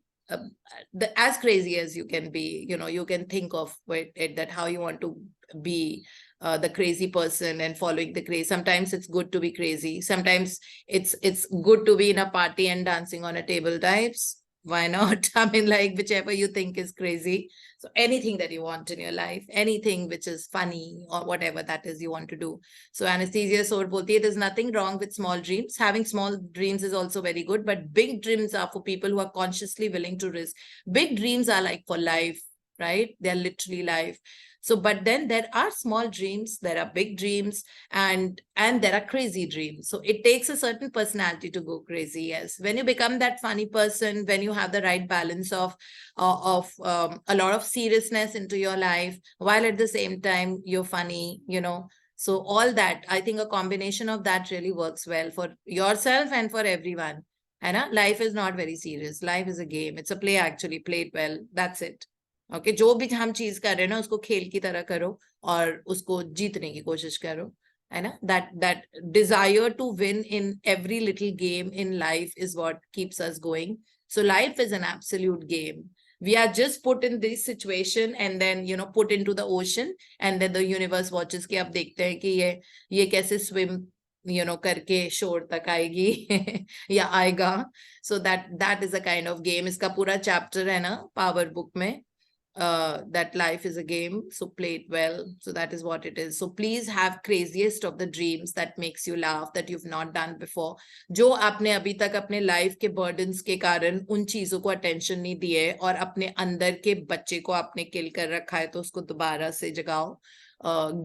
as crazy as you can be, you can think of it, that how you want to be the crazy person and following the craze. Sometimes it's good to be crazy. Sometimes it's good to be in a party and dancing on a table types. Why not? I mean, like whichever you think is crazy. So anything that you want in your life, anything which is funny or whatever that is you want to do. So Anesthesia Sour bolti hai, there's nothing wrong with small dreams. Having small dreams is also very good, but big dreams are for people who are consciously willing to risk. Big dreams are like for life, right? They're literally life. So, but then there are small dreams, there are big dreams, and there are crazy dreams. So it takes a certain personality to go crazy. Yes, when you become that funny person, when you have the right balance of a lot of seriousness into your life, while at the same time you're funny, So all that, I think a combination of that really works well for yourself and for everyone. And life is not very serious. Life is a game. It's a play, actually. Play it well. That's it. Okay जो भी हम चीज कर रहे हैं ना उसको खेल की तरह करो और उसको जीतने की कोशिश करो है ना that desire to win in every little game in life is what keeps us going. So life is an absolute game. We are just put in this situation and then put into the ocean and then the universe watches कि अब देखते हैं कि ये कैसे swim करके शोर तक आएगी या आएगा. So that is a kind of game. इसका पूरा chapter है ना power book में. That life is a game, so play it well. So that is what it is. So please have craziest of the dreams that makes you laugh, that you've not done before. जो आपने अभी तक अपने life के burdens के कारण उन चीजों को अटेंशन नहीं दिए और अपने अंदर के बच्चे को आपने किल कर रखा है, तो उसको दोबारा से जगाओ.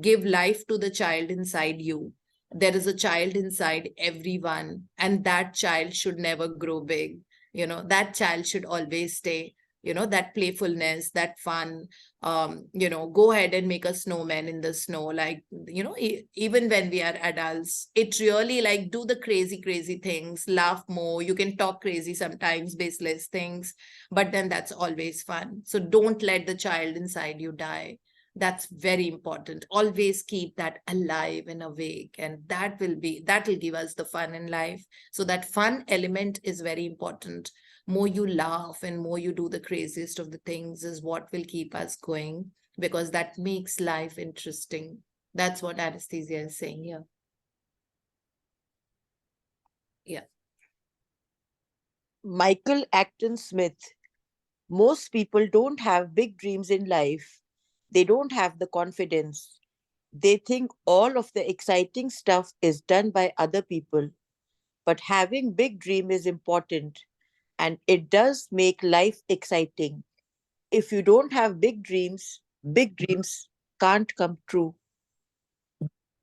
Give life to the child inside you. There is a child inside everyone, and that child should never grow big. That child should always stay. That playfulness, that fun, go ahead and make a snowman in the snow. Like, even when we are adults, it really like do the crazy things, laugh more. You can talk crazy sometimes, baseless things, but then that's always fun. So don't let the child inside you die. That's very important. Always keep that alive and awake, and that will give us the fun in life. So that fun element is very important. More you laugh and more you do the craziest of the things is what will keep us going, because that makes life interesting. That's what Anesthesia is saying here. Yeah. Michael Acton Smith, most people don't have big dreams in life. They don't have the confidence. They think all of the exciting stuff is done by other people. But having big dream is important. And it does make life exciting. If you don't have big dreams can't come true.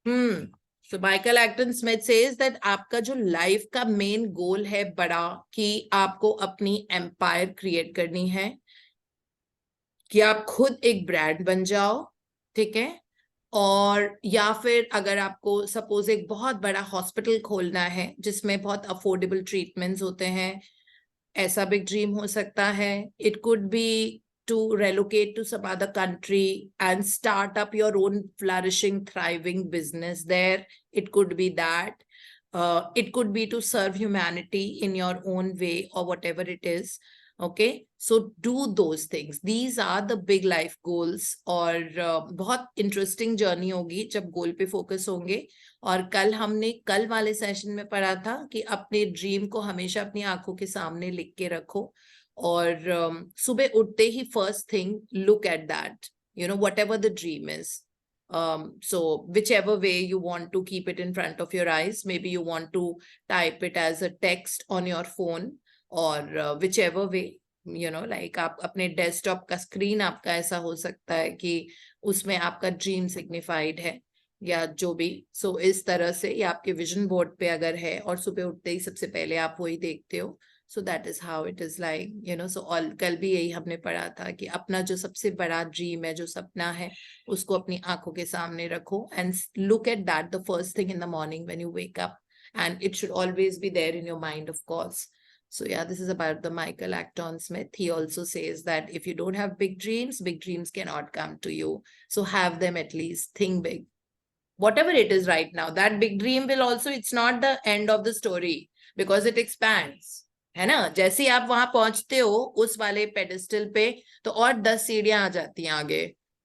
So Michael Acton Smith says that आपका जो life का main goal है बड़ा, कि आपको अपनी empire create करनी है, कि आप खुद एक ब्रांड बन जाओ, ठीक है? और या फिर अगर आपको सपोज एक बहुत बड़ा हॉस्पिटल खोलना है जिसमें बहुत अफोर्डेबल ट्रीटमेंट्स होते हैं, ऐसा बिग ड्रीम हो सकता है. It could be to relocate to some other country and start up your own flourishing, thriving business there. It could be that. It could be to serve humanity in your own way or whatever it is. Okay, so do those things. These are the big life goals. और बहुत interesting journey होगी जब गोल पे focus होंगे. और कल वाले session में पढ़ा था कि अपने ड्रीम को हमेशा अपनी आंखों के सामने लिख के रखो. और सुबह उठते ही first thing look at that, you know, whatever the dream is. So whichever way you want to keep it in front of your eyes, maybe you want to type it as a text on your phone. और whichever way, you know, like आप अपने desktop का screen आपका ऐसा हो सकता है कि उसमें आपका ड्रीम सिग्निफाइड है या जो भी. सो इस तरह से या आपके विजन बोर्ड पे अगर है और सुबह उठते ही सबसे पहले आप वही देखते हो. So that is how it is like, you know. So कल भी यही हमने पढ़ा था कि अपना जो सबसे बड़ा ड्रीम है, जो सपना है, उसको अपनी आंखों के सामने रखो and look at that the first thing in the morning when you wake up. And it should always be there in your mind, of course. So yeah, this is about the Michael Acton Smith. He also says that if you don't have big dreams cannot come to you. So have them at least. Think big. Whatever it is right now, that big dream will also, it's not the end of the story because it expands. है ना? जैसे आप वहां पहुंचते हो उस वाले pedestal पे तो और 10 सीढ़ियां आ जाती हैं आगे.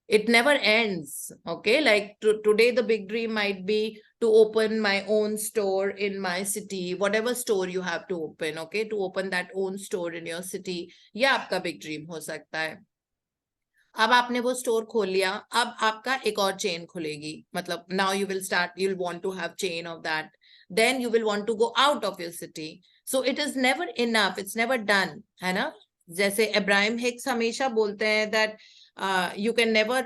It never ends. Okay, like today the big dream might be to open my own store in my city, whatever store you have to open. Okay, to open that own store in your city, ये आपका big dream हो सकता है. अब आपने वो store खोल लिया, अब आपका एक और चेन खुलेगी. मतलब now you will start, you'll want to have chain of that. Then you will want to go out of your city. So it is never enough. It's never done. है ना? जैसे अब्राहम हिक्स हमेशा बोलते हैं that you can never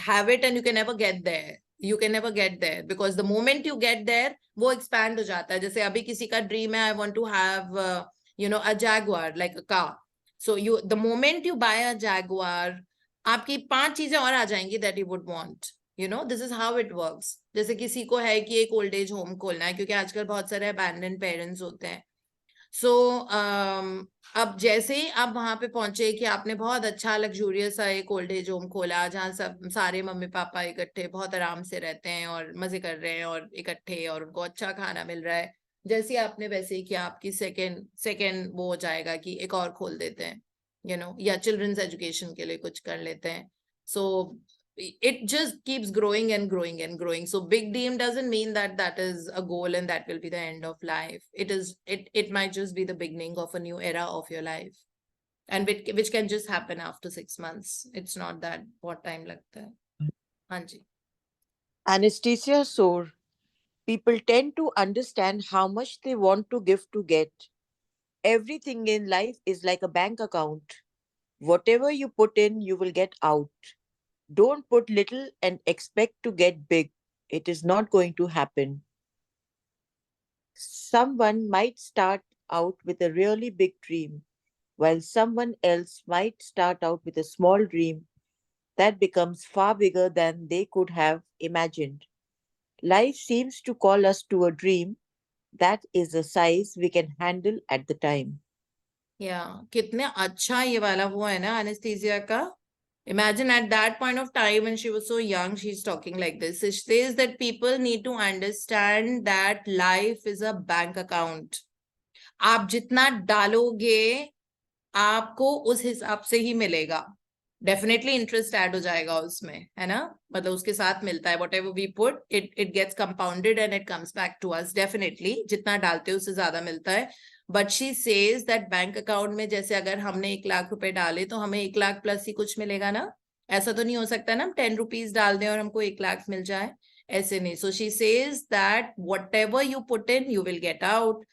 have it and you can never get there. You can never get there because the moment you get there, वो expand हो जाता है. जैसे अभी किसी का dream है, I want to have you know, a Jaguar, like a car. So the moment you buy a Jaguar, आपकी 5 चीजें और आ जाएंगी that you would want. You know, this is how it works. जैसे किसी को है कि एक ओल्ड एज होम खोलना है क्योंकि आजकल बहुत सारे abandoned parents होते हैं. सो अब जैसे ही आप वहां पे पहुंचे कि आपने बहुत अच्छा लग्जूरियस सा एक ओल्ड एज होम खोला जहाँ सब सारे मम्मी पापा इकट्ठे बहुत आराम से रहते हैं और मजे कर रहे हैं और इकट्ठे और उनको अच्छा खाना मिल रहा है. जैसे आपने वैसे ही किया, आपकी सेकेंड वो हो जाएगा कि एक और खोल देते हैं, यू नो, या चिल्ड्रंस एजुकेशन के लिए कुछ कर लेते हैं. सो it just keeps growing and growing and growing. So big dream doesn't mean that that is a goal and that will be the end of life. It might just be the beginning of a new era of your life, and which can just happen after 6 months. It's not that बहुत time लगता है. हाँ जी. Anesthesia sore. People tend to understand how much they want to give to get. Everything in life is like a bank account. Whatever you put in, you will get out. Don't put little and expect to get big. It is not going to happen. Someone might start out with a really big dream, while someone else might start out with a small dream that becomes far bigger than they could have imagined. Life seems to call us to a dream that is the size we can handle at the time. Yeah, कितने अच्छा ये वाला वो है ना anesthesia का. Imagine at that point of time when she was so young, she's talking like this. She says that people need to understand that life is a bank account. आप जितना डालोगे आपको उस हिसाब से ही मिलेगा. डेफिनेटली इंटरेस्ट ऐड हो जाएगा उसमें, है ना? मतलब उसके साथ मिलता है. whatever we put, it gets compounded and it comes back to us. Definitely जितना डालते हो उससे ज्यादा मिलता है. But she says that bank account में जैसे अगर हमने 1 लाख रुपए डाले तो हमें 1 लाख प्लस ही कुछ मिलेगा ना. ऐसा तो नहीं हो सकता ना हम 10 रुपीज डाल दें और हमको 1 लाख मिल जाए. ऐसे नहीं. So she says that whatever you put in, you will get out.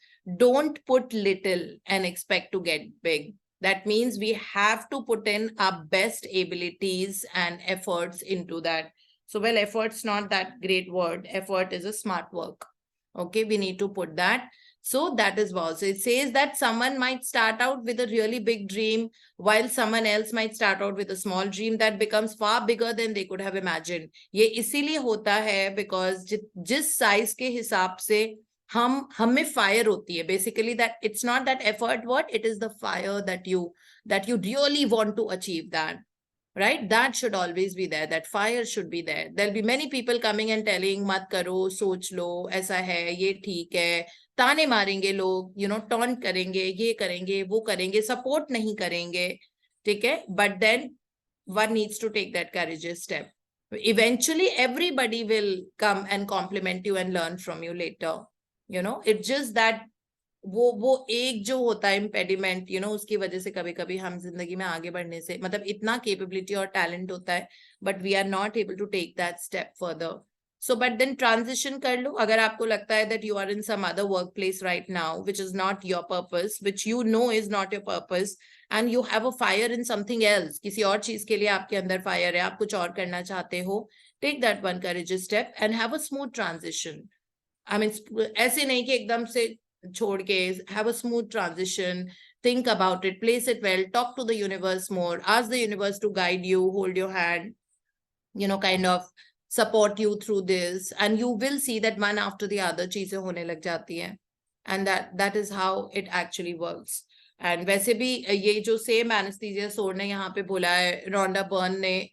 Don't put little and expect to get big. That means we have to put in our best abilities and efforts into that. So, well, effort's not that great word. Effort is a smart work. Okay, we need to put that. So that is wow. So it says that someone might start out with a really big dream while someone else might start out with a small dream that becomes far bigger than they could have imagined. ये इसीलिए होता है because जिस size के हिसाब से हम में fire होती है. Basically that it's not that effort what, it is the fire that you really want to achieve that. right? That should always be there. That fire should be there. There'll be many people coming and telling, mat karo, soch lo, aisa hai, ye theek hai. ताने मारेंगे लोग, taunt करेंगे, ये करेंगे, वो करेंगे, support नहीं करेंगे, ठीक है? But then one needs to take that courageous step. Eventually, everybody will come and compliment you and learn from you later. It's just that वो एक जो होता है इम्पेडिमेंट, उसकी वजह से कभी कभी हम जिंदगी में आगे बढ़ने से, मतलब इतना कैपेबिलिटी और टैलेंट होता है, but we are not able to take that step further. So, but then transition कर लो. अगर आपको लगता है that you are in some other workplace right now, which is not your purpose, which you know is not your purpose, and you have a fire in something else, किसी और चीज के लिए आपके अंदर fire है, आप कुछ और करना चाहते हो, take that one courageous step and have a smooth transition. I mean, ऐसे नहीं कि एकदम से छोड़ के, have a smooth transition, think about it, place it well, talk to the universe more, ask the universe to guide you, hold your hand, kind of support you through this, and you will see that one after the other चीजें होने लग जाती हैं, and that is how it actually works. And वैसे भी ये जो same anesthesia सोर ने यहाँ पे बोला है, Rhonda Byrne ने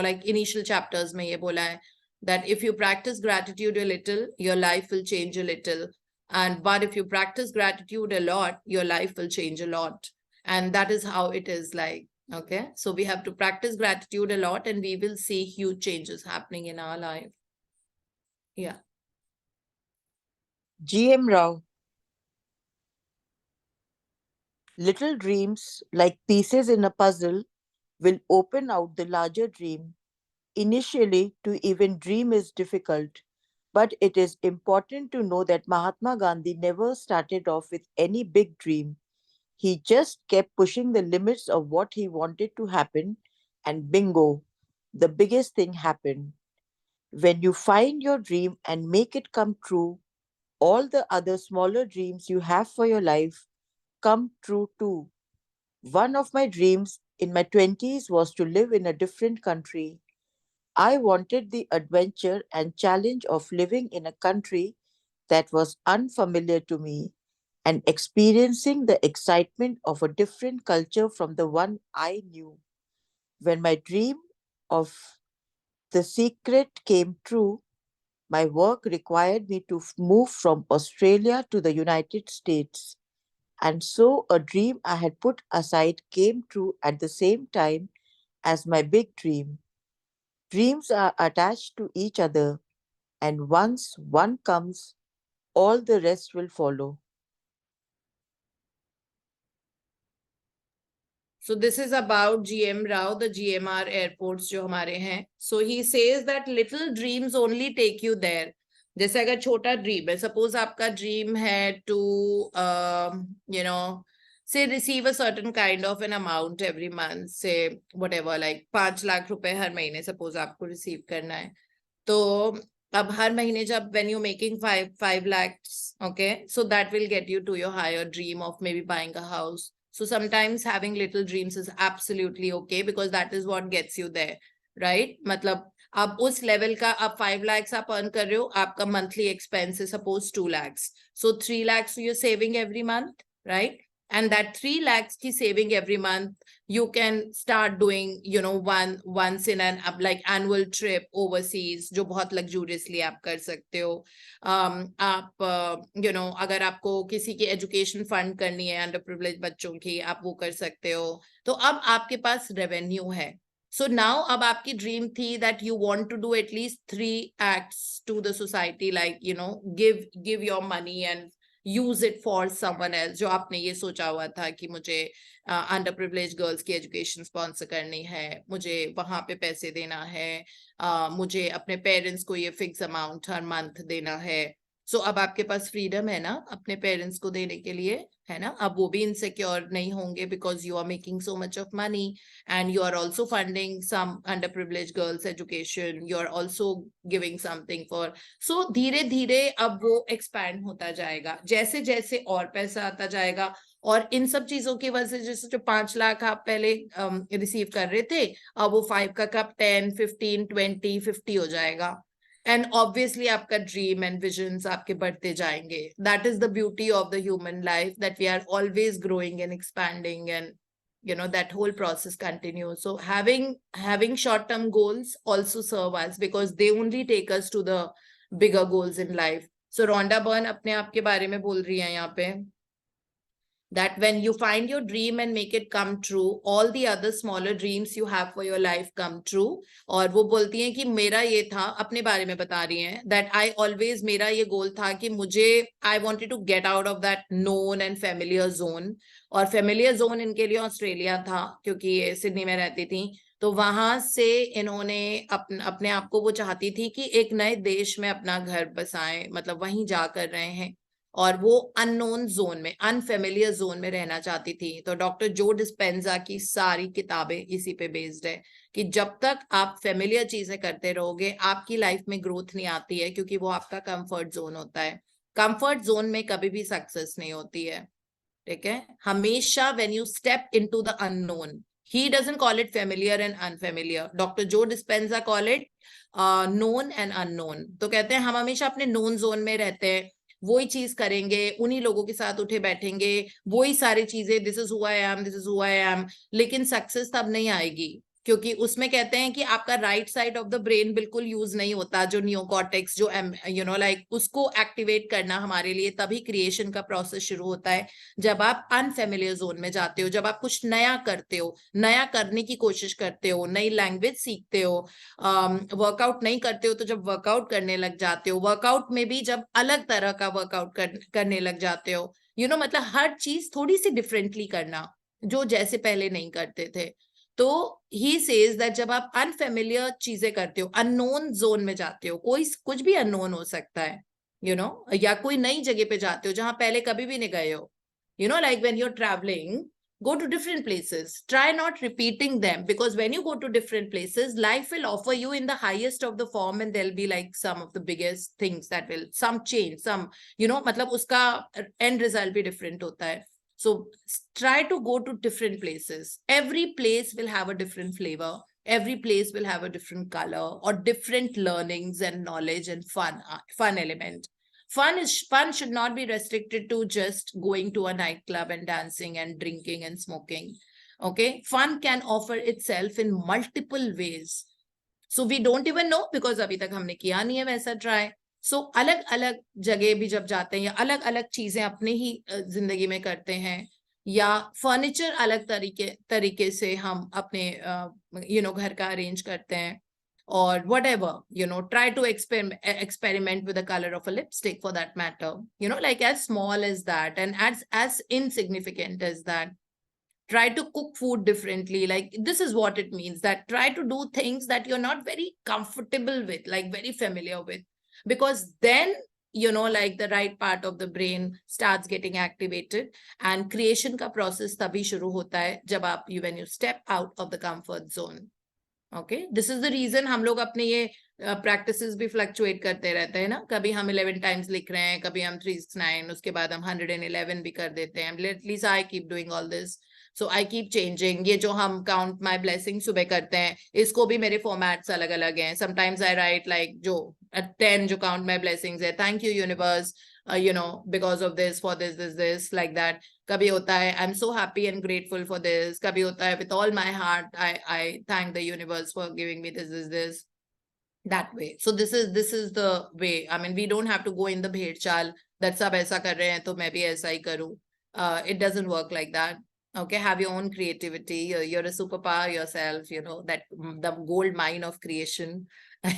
like initial chapters में ये बोला है that if you practice gratitude a little, your life will change a little, but if you practice gratitude a lot, your life will change a lot. And that is how it is like. Okay, so we have to practice gratitude a lot and we will see huge changes happening in our life. Yeah. G.M. Rao. Little dreams, like pieces in a puzzle, will open out the larger dream. Initially, to even dream is difficult, but it is important to know that Mahatma Gandhi never started off with any big dream. He just kept pushing the limits of what he wanted to happen, and bingo, the biggest thing happened. When you find your dream and make it come true, all the other smaller dreams you have for your life come true too. One of my dreams in my 20s was to live in a different country. I wanted the adventure and challenge of living in a country that was unfamiliar to me and experiencing the excitement of a different culture from the one I knew. When my dream of The Secret came true, my work required me to move from Australia to the United States. And so a dream I had put aside came true at the same time as my big dream. Dreams are attached to each other, and once one comes, all the rest will follow. So this is about GM Rao, the GMR airports जो हमारे हैं. So he says that little dreams only take you there. जैसे अगर छोटा dream है, suppose आपका dream है to say receive a certain kind of an amount every month, say whatever, like 5 lakh रुपए हर महीने सपोज आपको रिसीव करना है. तो अब हर महीने जब when you're making 5 lakhs, okay, so that will get you to your higher dream of maybe buying a house. So sometimes having little dreams is absolutely okay because that is what gets you there, right? मतलब आप उस level का, आप 5 lakhs आप earn कर रहे हो, आपका monthly expense is suppose 2 lakhs. So 3 lakhs you're saving every month, right? And that 3 lakhs की saving every month, you can start doing, once in an like annual trip overseas, जो बहुत luxuriously आप कर सकते हो. आप, अगर आपको किसी की education fund करनी है underprivileged बच्चों की, आप वो कर सकते हो. तो अब आपके पास revenue है. So now अब आपकी dream थी that you want to do at least 3 acts to the society, like, give your money and use it for someone else. जो आपने ये सोचा हुआ था कि मुझे underprivileged girls की education sponsor करनी है, मुझे वहां पे पैसे देना है, मुझे अपने parents को ये fix amount हर month देना है. So अब आपके पास freedom है ना अपने parents को देने के लिए, है ना? अब वो भी insecure नहीं होंगे because you are making so much of money and you are also funding some underprivileged girls education, you are also giving something for. So धीरे धीरे अब वो expand होता जाएगा जैसे जैसे और पैसा आता जाएगा. और इन सब चीजों की वजह से जैसे जो 5 लाख आप पहले रिसीव कर रहे थे, अब वो 5 का कप 10, 15, 20, 50 हो जाएगा. And obviously आपका dream and visions आपके बढ़ते जाएंगे. That is the beauty of the human life, that we are always growing and expanding and that whole process continues. So having short-term goals also serve us, because they only take us to the bigger goals in life. So Rhonda Byrne अपने आप के बारे में बोल रही है यहाँ पे, that when you find your dream and make it come true, all the other smaller dreams you have for your life come true. और वो बोलती हैं कि मेरा ये था, अपने बारे में बता रही हैं, that I always, मेरा ये गोल था कि मुझे, I wanted to get out of that known and familiar zone. और familiar zone इनके लिए ऑस्ट्रेलिया था, क्योंकि ये सिडनी में रहती थी। तो वहां से इन्होंने अपने आप को, वो चाहती थी कि एक नए देश में अपना घर बसाएं, मतलब वहीं जा कर रहे हैं, और वो अननोन जोन में, अनफेमिलियर जोन में रहना चाहती थी। तो डॉक्टर जो डिस्पेंजा की सारी किताबें इसी पे बेस्ड है कि जब तक आप फेमिलियर चीजें करते रहोगे, आपकी लाइफ में ग्रोथ नहीं आती है, क्योंकि वो आपका कंफर्ट जोन होता है। कंफर्ट जोन में कभी भी सक्सेस नहीं होती है, ठीक है। हमेशा when you step into the unknown, he doesn't call it familiar and unfamiliar, doctor जो Dispenza call it known and unknown। तो कहते हैं हम हमेशा अपने नोन जोन में रहते हैं, वही चीज करेंगे, उन्हीं लोगों के साथ उठे बैठेंगे, वही सारी चीजें, this is who I am, this is who I am, लेकिन सक्सेस तब नहीं आएगी, क्योंकि उसमें कहते हैं कि आपका right side of the brain बिल्कुल यूज नहीं होता, जो नियोकॉर्टेक्स, जो लाइक उसको एक्टिवेट करना हमारे लिए तभी क्रिएशन का प्रोसेस शुरू होता है, जब आप अनफेमिलियर जोन में जाते हो, जब आप कुछ नया करते हो, नया करने की कोशिश करते हो, नई लैंग्वेज सीखते हो, वर्कआउट नहीं करते हो तो जब वर्कआउट करने लग जाते हो, वर्कआउट में भी जब अलग तरह का वर्कआउट करने लग जाते हो, मतलब हर चीज थोड़ी सी डिफरेंटली करना, जो जैसे पहले नहीं करते थे। तो ही सेज दैट जब आप अनफेमिलियर चीजें करते हो, अननोन जोन में जाते हो, कोई कुछ भी अननोन हो सकता है, या कोई नई जगह पे जाते हो जहां पहले कभी भी नहीं गए हो, like when you're traveling, go to different places, try not repeating them, because when you go to different places, life will offer you in the highest of the form, and there'll be like some of the biggest things that will, some change, some, मतलब उसका end result भी different होता है। So try to go to different places. Every place will have a different flavor. Every place will have a different color or different learnings and knowledge and fun element. Fun should not be restricted to just going to a nightclub and dancing and drinking and smoking. Okay, fun can offer itself in multiple ways. So we don't even know, because अभी तक हमने किया नहीं है वैसा try. So अलग अलग जगह भी जब जाते हैं, या अलग अलग चीजें अपने ही जिंदगी में करते हैं, या फर्नीचर अलग तरीके से हम अपने घर का अरेंज करते हैं, or whatever, try to experiment with the color of a lipstick for that matter, like as small as that and as insignificant as that. Try to cook food differently. Like, this is what it means, that try to do things that you're not very comfortable with, like very familiar with, because then like the right part of the brain starts getting activated, and creation ka process tabhi shuru hota hai jab aap when you step out of the comfort zone. Okay, this is the reason हम लोग अपने ये practices भी fluctuate करते रहते हैं ना, कभी हम 11 टाइम्स लिख रहे हैं, कभी हम 369, उसके बाद हम 111 भी कर देते हैं। At least I keep doing all this, so I keep changing. ये जो हम count my blessings सुबह करते हैं, इसको भी मेरे फॉर्मेट्स अलग अलग हैं। Sometimes I write like जो 10 जो count my blessings है, thank you universe, because of this, for this, like that. कभी होता है I'm so happy and grateful for this, कभी होता है with all my heart I thank the universe for giving me this, that way. So this is the way. I mean, we don't have to go in the bhed chal that सब ऐसा कर रहे हैं तो मैं भी ऐसा ही करूं. It doesn't work like that. Okay, have your own creativity. You're a superpower yourself, that the gold mine of creation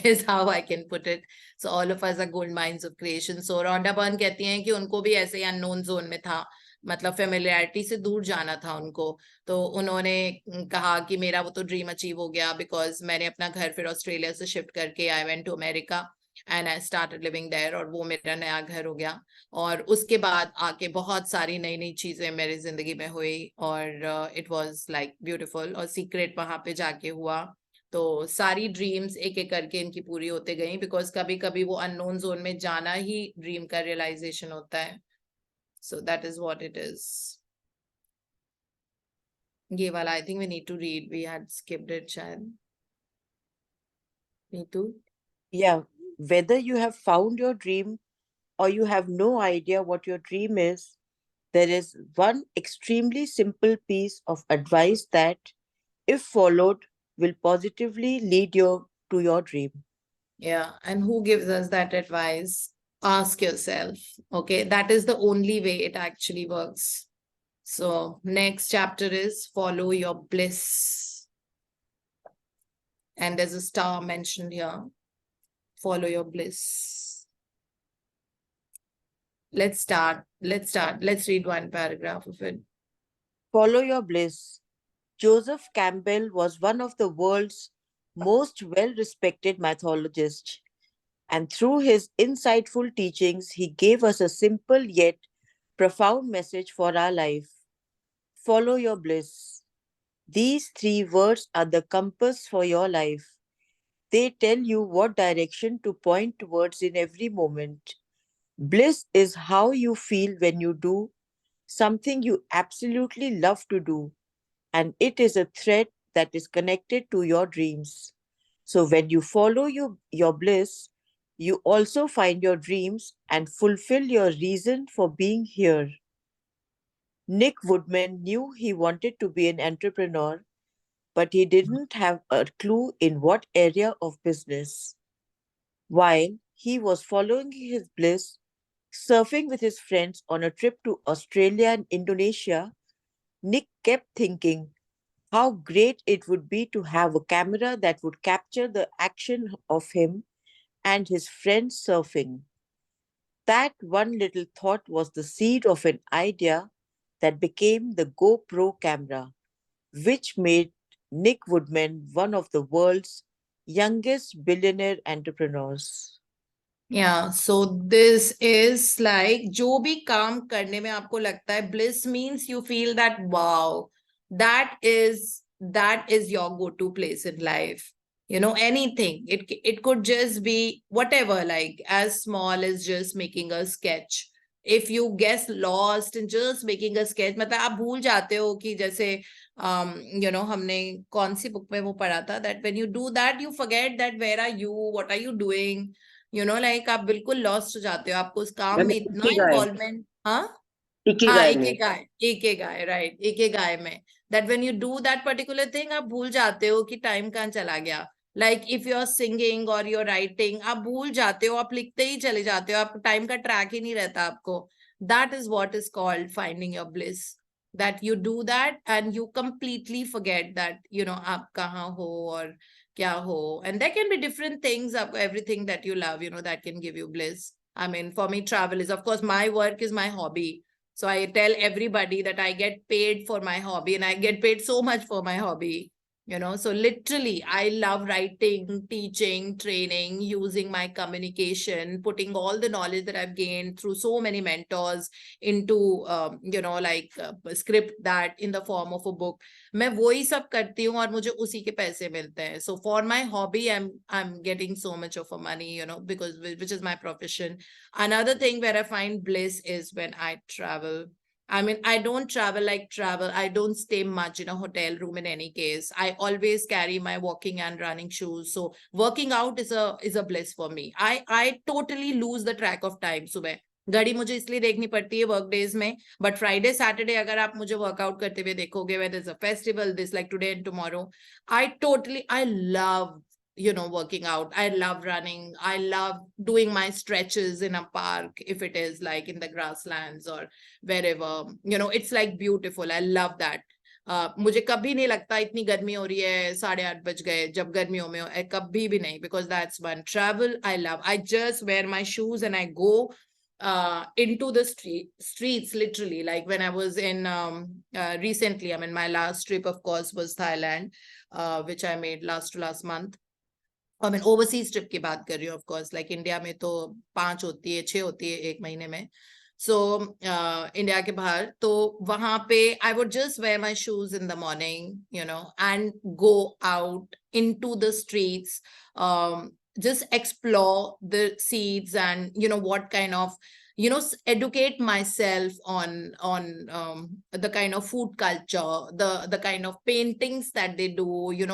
is how I can put it. So all of us are gold mines of creation. So Rhonda Byrne कहती हैं कि उनको भी ऐसे ही unknown zone में था, मतलब familiarity से दूर जाना था उनको। तो उन्होंने कहा कि मेरा वो तो ड्रीम अचीव हो गया, बिकॉज मैंने अपना घर फिर ऑस्ट्रेलिया से शिफ्ट करके I went to America and I started living there, और वो मेरा नया घर हो गया। और उसके बाद आके बहुत सारी नई नई चीजें मेरी जिंदगी में हुई, और इट वाज लाइक ब्यूटीफुल। और सीक्रेट वहां पे जाके हुआ, तो सारी ड्रीम्स एक एक करके इनकी पूरी होते गई, बिकॉज कभी कभी वो अननोन जोन में जाना ही ड्रीम का रियलाइजेशन होता है। So that is what it is. ये वाला I think we need to read. We had skipped it, Shad. Need to? Yeah. Whether you have found your dream or you have no idea what your dream is, there is one extremely simple piece of advice that, if followed, will positively lead you to your dream. Yeah. And who gives us that advice? Ask yourself. Okay. That is the only way it actually works. So, next chapter is follow your bliss. And there's a star mentioned here. Follow your bliss. Let's start. Let's read one paragraph of it. Follow your bliss. Joseph Campbell was one of the world's most well respected mythologists, and through his insightful teachings, he gave us a simple yet profound message for our life. Follow your bliss. These three words are the compass for your life. They tell you what direction to point towards in every moment. Bliss is how you feel when you do something you absolutely love to do, and it is a thread that is connected to your dreams. So when you follow your bliss, you also find your dreams and fulfill your reason for being here. Nick Woodman knew he wanted to be an entrepreneur, but he didn't have a clue in what area of business. While he was following his bliss, surfing with his friends on a trip to Australia and Indonesia, Nick kept thinking how great it would be to have a camera that would capture the action of him and his friends surfing. That one little thought was the seed of an idea that became the GoPro camera, which made Nick Woodman one of the world's youngest billionaire entrepreneurs. Yeah, so this is like जो भी काम करने में आपको लगता है bliss means you feel that wow, that is your go-to place in life. You know, anything. It could just be whatever, like as small as just making a sketch. If you get lost in just making a sketch, मतलब आप भूल जाते हो कि जैसे you know हमने कौन सी book में वो पढ़ा था that when you do that you forget that where are you, what are you doing. You know, like आप बिल्कुल लॉस्ट हो जाते हो, आपको उस काम में इतना इन्वॉल्वमेंट. हाँ हाँ, इकिगाई राइट, इकिगाई में that when you do that particular thing आप भूल जाते हो कि टाइम कहाँ चला गया. Like if you're singing or you're writing, आप भूल जाते हो, आप लिखते ही चले जाते हो, आप टाइम का ट्रैक ही नहीं रहता आपको. That is what is called finding your bliss. That you do that and you completely forget that, you know, आप कहाँ हो और क्या हो. And there can be different things, everything that you love, you know, that can give you bliss. I mean, for me, travel is, of course, my work is my hobby. So I tell everybody that I get paid for my hobby and I get paid so much for my hobby. You know, so literally, I love writing, teaching, training, using my communication, putting all the knowledge that I've gained through so many mentors into, you know, like script that in the form of a book. मैं वही सब करती हूँ और मुझे उसी के पैसे मिलते हैं. So for my hobby, I'm getting so much of a money, you know, because which is my profession. Another thing where I find bliss is when I travel. I mean, I don't travel like travel. I don't stay much in a hotel room in any case. I always carry my walking and running shoes. So working out is a bliss for me. I totally lose the track of time. सुबह घड़ी मुझे इसलिए देखनी पड़ती है work days में, but Friday Saturday अगर आप मुझे वर्कआउट करते हुए देखोगे, where is a festival this like today and tomorrow, I love, you know, working out. I love running. I love doing my stretches in a park, if it is like in the grasslands or wherever, you know, it's like beautiful. I love that. मुझे कभी नहीं लगता इतनी गर्मी हो रही है 8:30 बज गए जब गर्मियों में हो, कभी भी नहीं, because that's one. Travel I love. I just wear my shoes and I go into the streets literally, like when I was in recently, I mean my last trip of course was Thailand, which I made last month. I mean overseas trip की बात कर रही हूँ, of course, like India में तो 5 होती है 6 होती है एक महीने में. So India के बाहर तो वहां पे I would just wear my shoes in the morning, you know, and go out into the streets, just explore the seeds and, what kind of, educate myself on the kind of food culture, the kind of paintings that they do,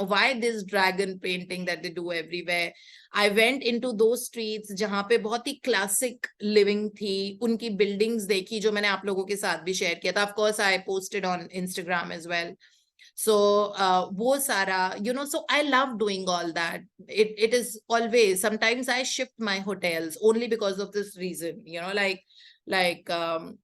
why this dragon painting that they do everywhere. I went into those streets जहाँ पे बहुत ही classic living थी, उनकी buildings देखी जो मैंने आप लोगों के साथ भी share किया था. Of course, I posted on Instagram as well. So wo sara, so I love doing all that. It is always, sometimes I shift my hotels only because of this reason, like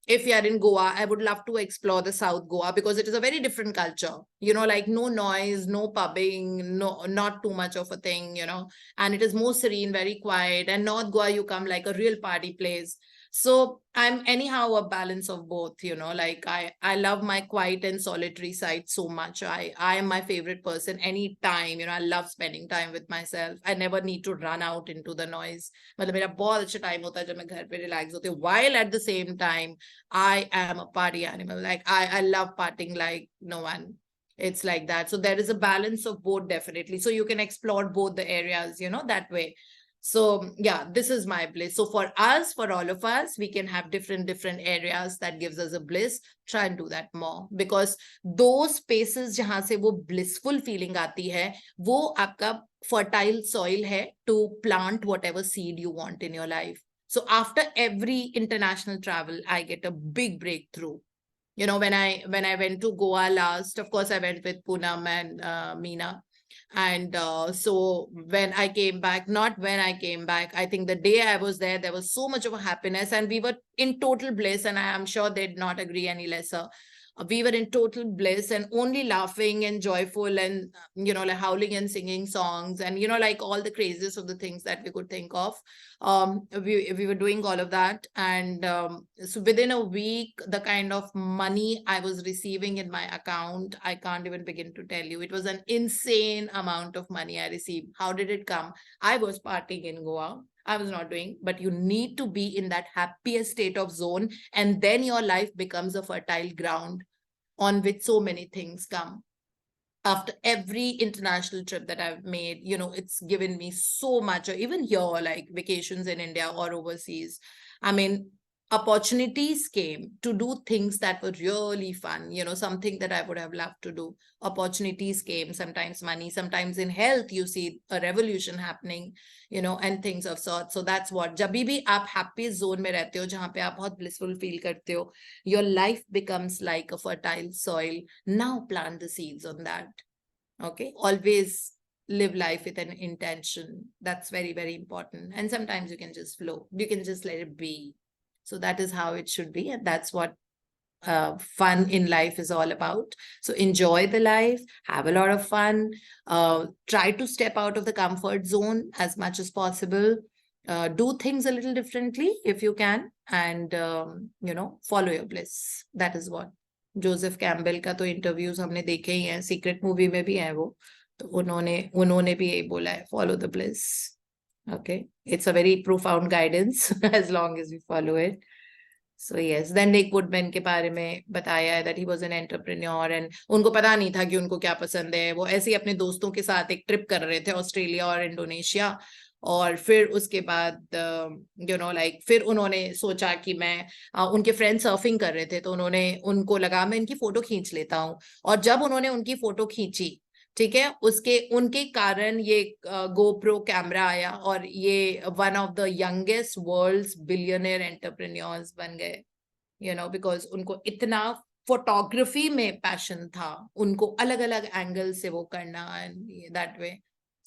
if you are in Goa, I would love to explore the South Goa because it is a very different culture, like no noise, no pubbing, no, not too much of a thing, and it is more serene, very quiet. And North Goa, you come like a real party place. So I'm anyhow a balance of both, like I love my quiet and solitary side so much. I am my favorite person anytime, I love spending time with myself. I never need to run out into the noise. मतलब मेरा बहुत अच्छा time होता है जब मैं घर पे relax होती हूँ. While at the same time, I am a party animal. Like I love partying like no one. It's like that. So there is a balance of both, definitely. So you can explore both the areas, that way. So yeah, this is my bliss. So for us, for all of us, we can have different areas that gives us a bliss. Try and do that more, because those spaces जहाँ से वो blissful feeling आती है, वो आपका fertile soil है to plant whatever seed you want in your life. So after every international travel, I get a big breakthrough. When I went to Goa last, of course I went with Poonam and Meena. And so when I came back, I think the day I was there was so much of a happiness, and we were in total bliss, and I am sure they'd not agree any lesser. We were in total bliss and only laughing and joyful and, like howling and singing songs and, like all the craziest of the things that we could think of. We were doing all of that. And so within a week, the kind of money I was receiving in my account, I can't even begin to tell you. It was an insane amount of money I received. How did it come? I was partying in Goa. I was not doing, but you need to be in that happiest state of zone, and then your life becomes a fertile ground on which so many things come. After every international trip that I've made, it's given me so much, or even here, like vacations in India or overseas. I mean, opportunities came to do things that were really fun, something that I would have loved to do. Opportunities came, sometimes money, sometimes in health, you see a revolution happening, and things of sorts. So that's what, जब भी आप happy zone में रहते हो, जहाँ पे आप बहुत blissful feel करते हो, your life becomes like a fertile soil. Now plant the seeds on that. Okay, always live life with an intention. That's very, very important. And sometimes you can just flow. You can just let it be. So that is how it should be. And that's what fun in life is all about. So enjoy the life, have a lot of fun, try to step out of the comfort zone as much as possible, do things a little differently if you can, and follow your bliss. That is what. Joseph Campbell का तो interviews हमने देखे ही हैं, secret movie में भी है वो, तो उन्होंने भी यही बोला है, follow the bliss. Okay, it's a very profound guidance as long as we follow it. So yes, then Nick Woodman के बारे में बताया है that he was an entrepreneur, and उनको पता नहीं था कि उनको क्या पसंद है. वो ऐसे ही अपने दोस्तों के साथ एक ट्रिप कर रहे थे ऑस्ट्रेलिया और इंडोनेशिया, और फिर उसके बाद फिर उन्होंने सोचा कि मैं उनके फ्रेंड सर्फिंग कर रहे थे, तो उनको लगा मैं इनकी फोटो खींच लेता हूँ. और जब उन्होंने उनकी फोटो खींची, ठीक है, उनके कारण ये गोप्रो कैमरा आया, और ये one of the youngest world's billionaire entrepreneurs बन गए, बिकॉज उनको इतना फोटोग्राफी में पैशन था, उनको अलग अलग एंगल से वो करना, एंड दैट वे.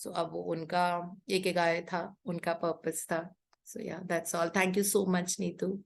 So अब वो उनका एक गाय था, उनका पर्पस था. So yeah, that's all. Thank you so much, Neetu.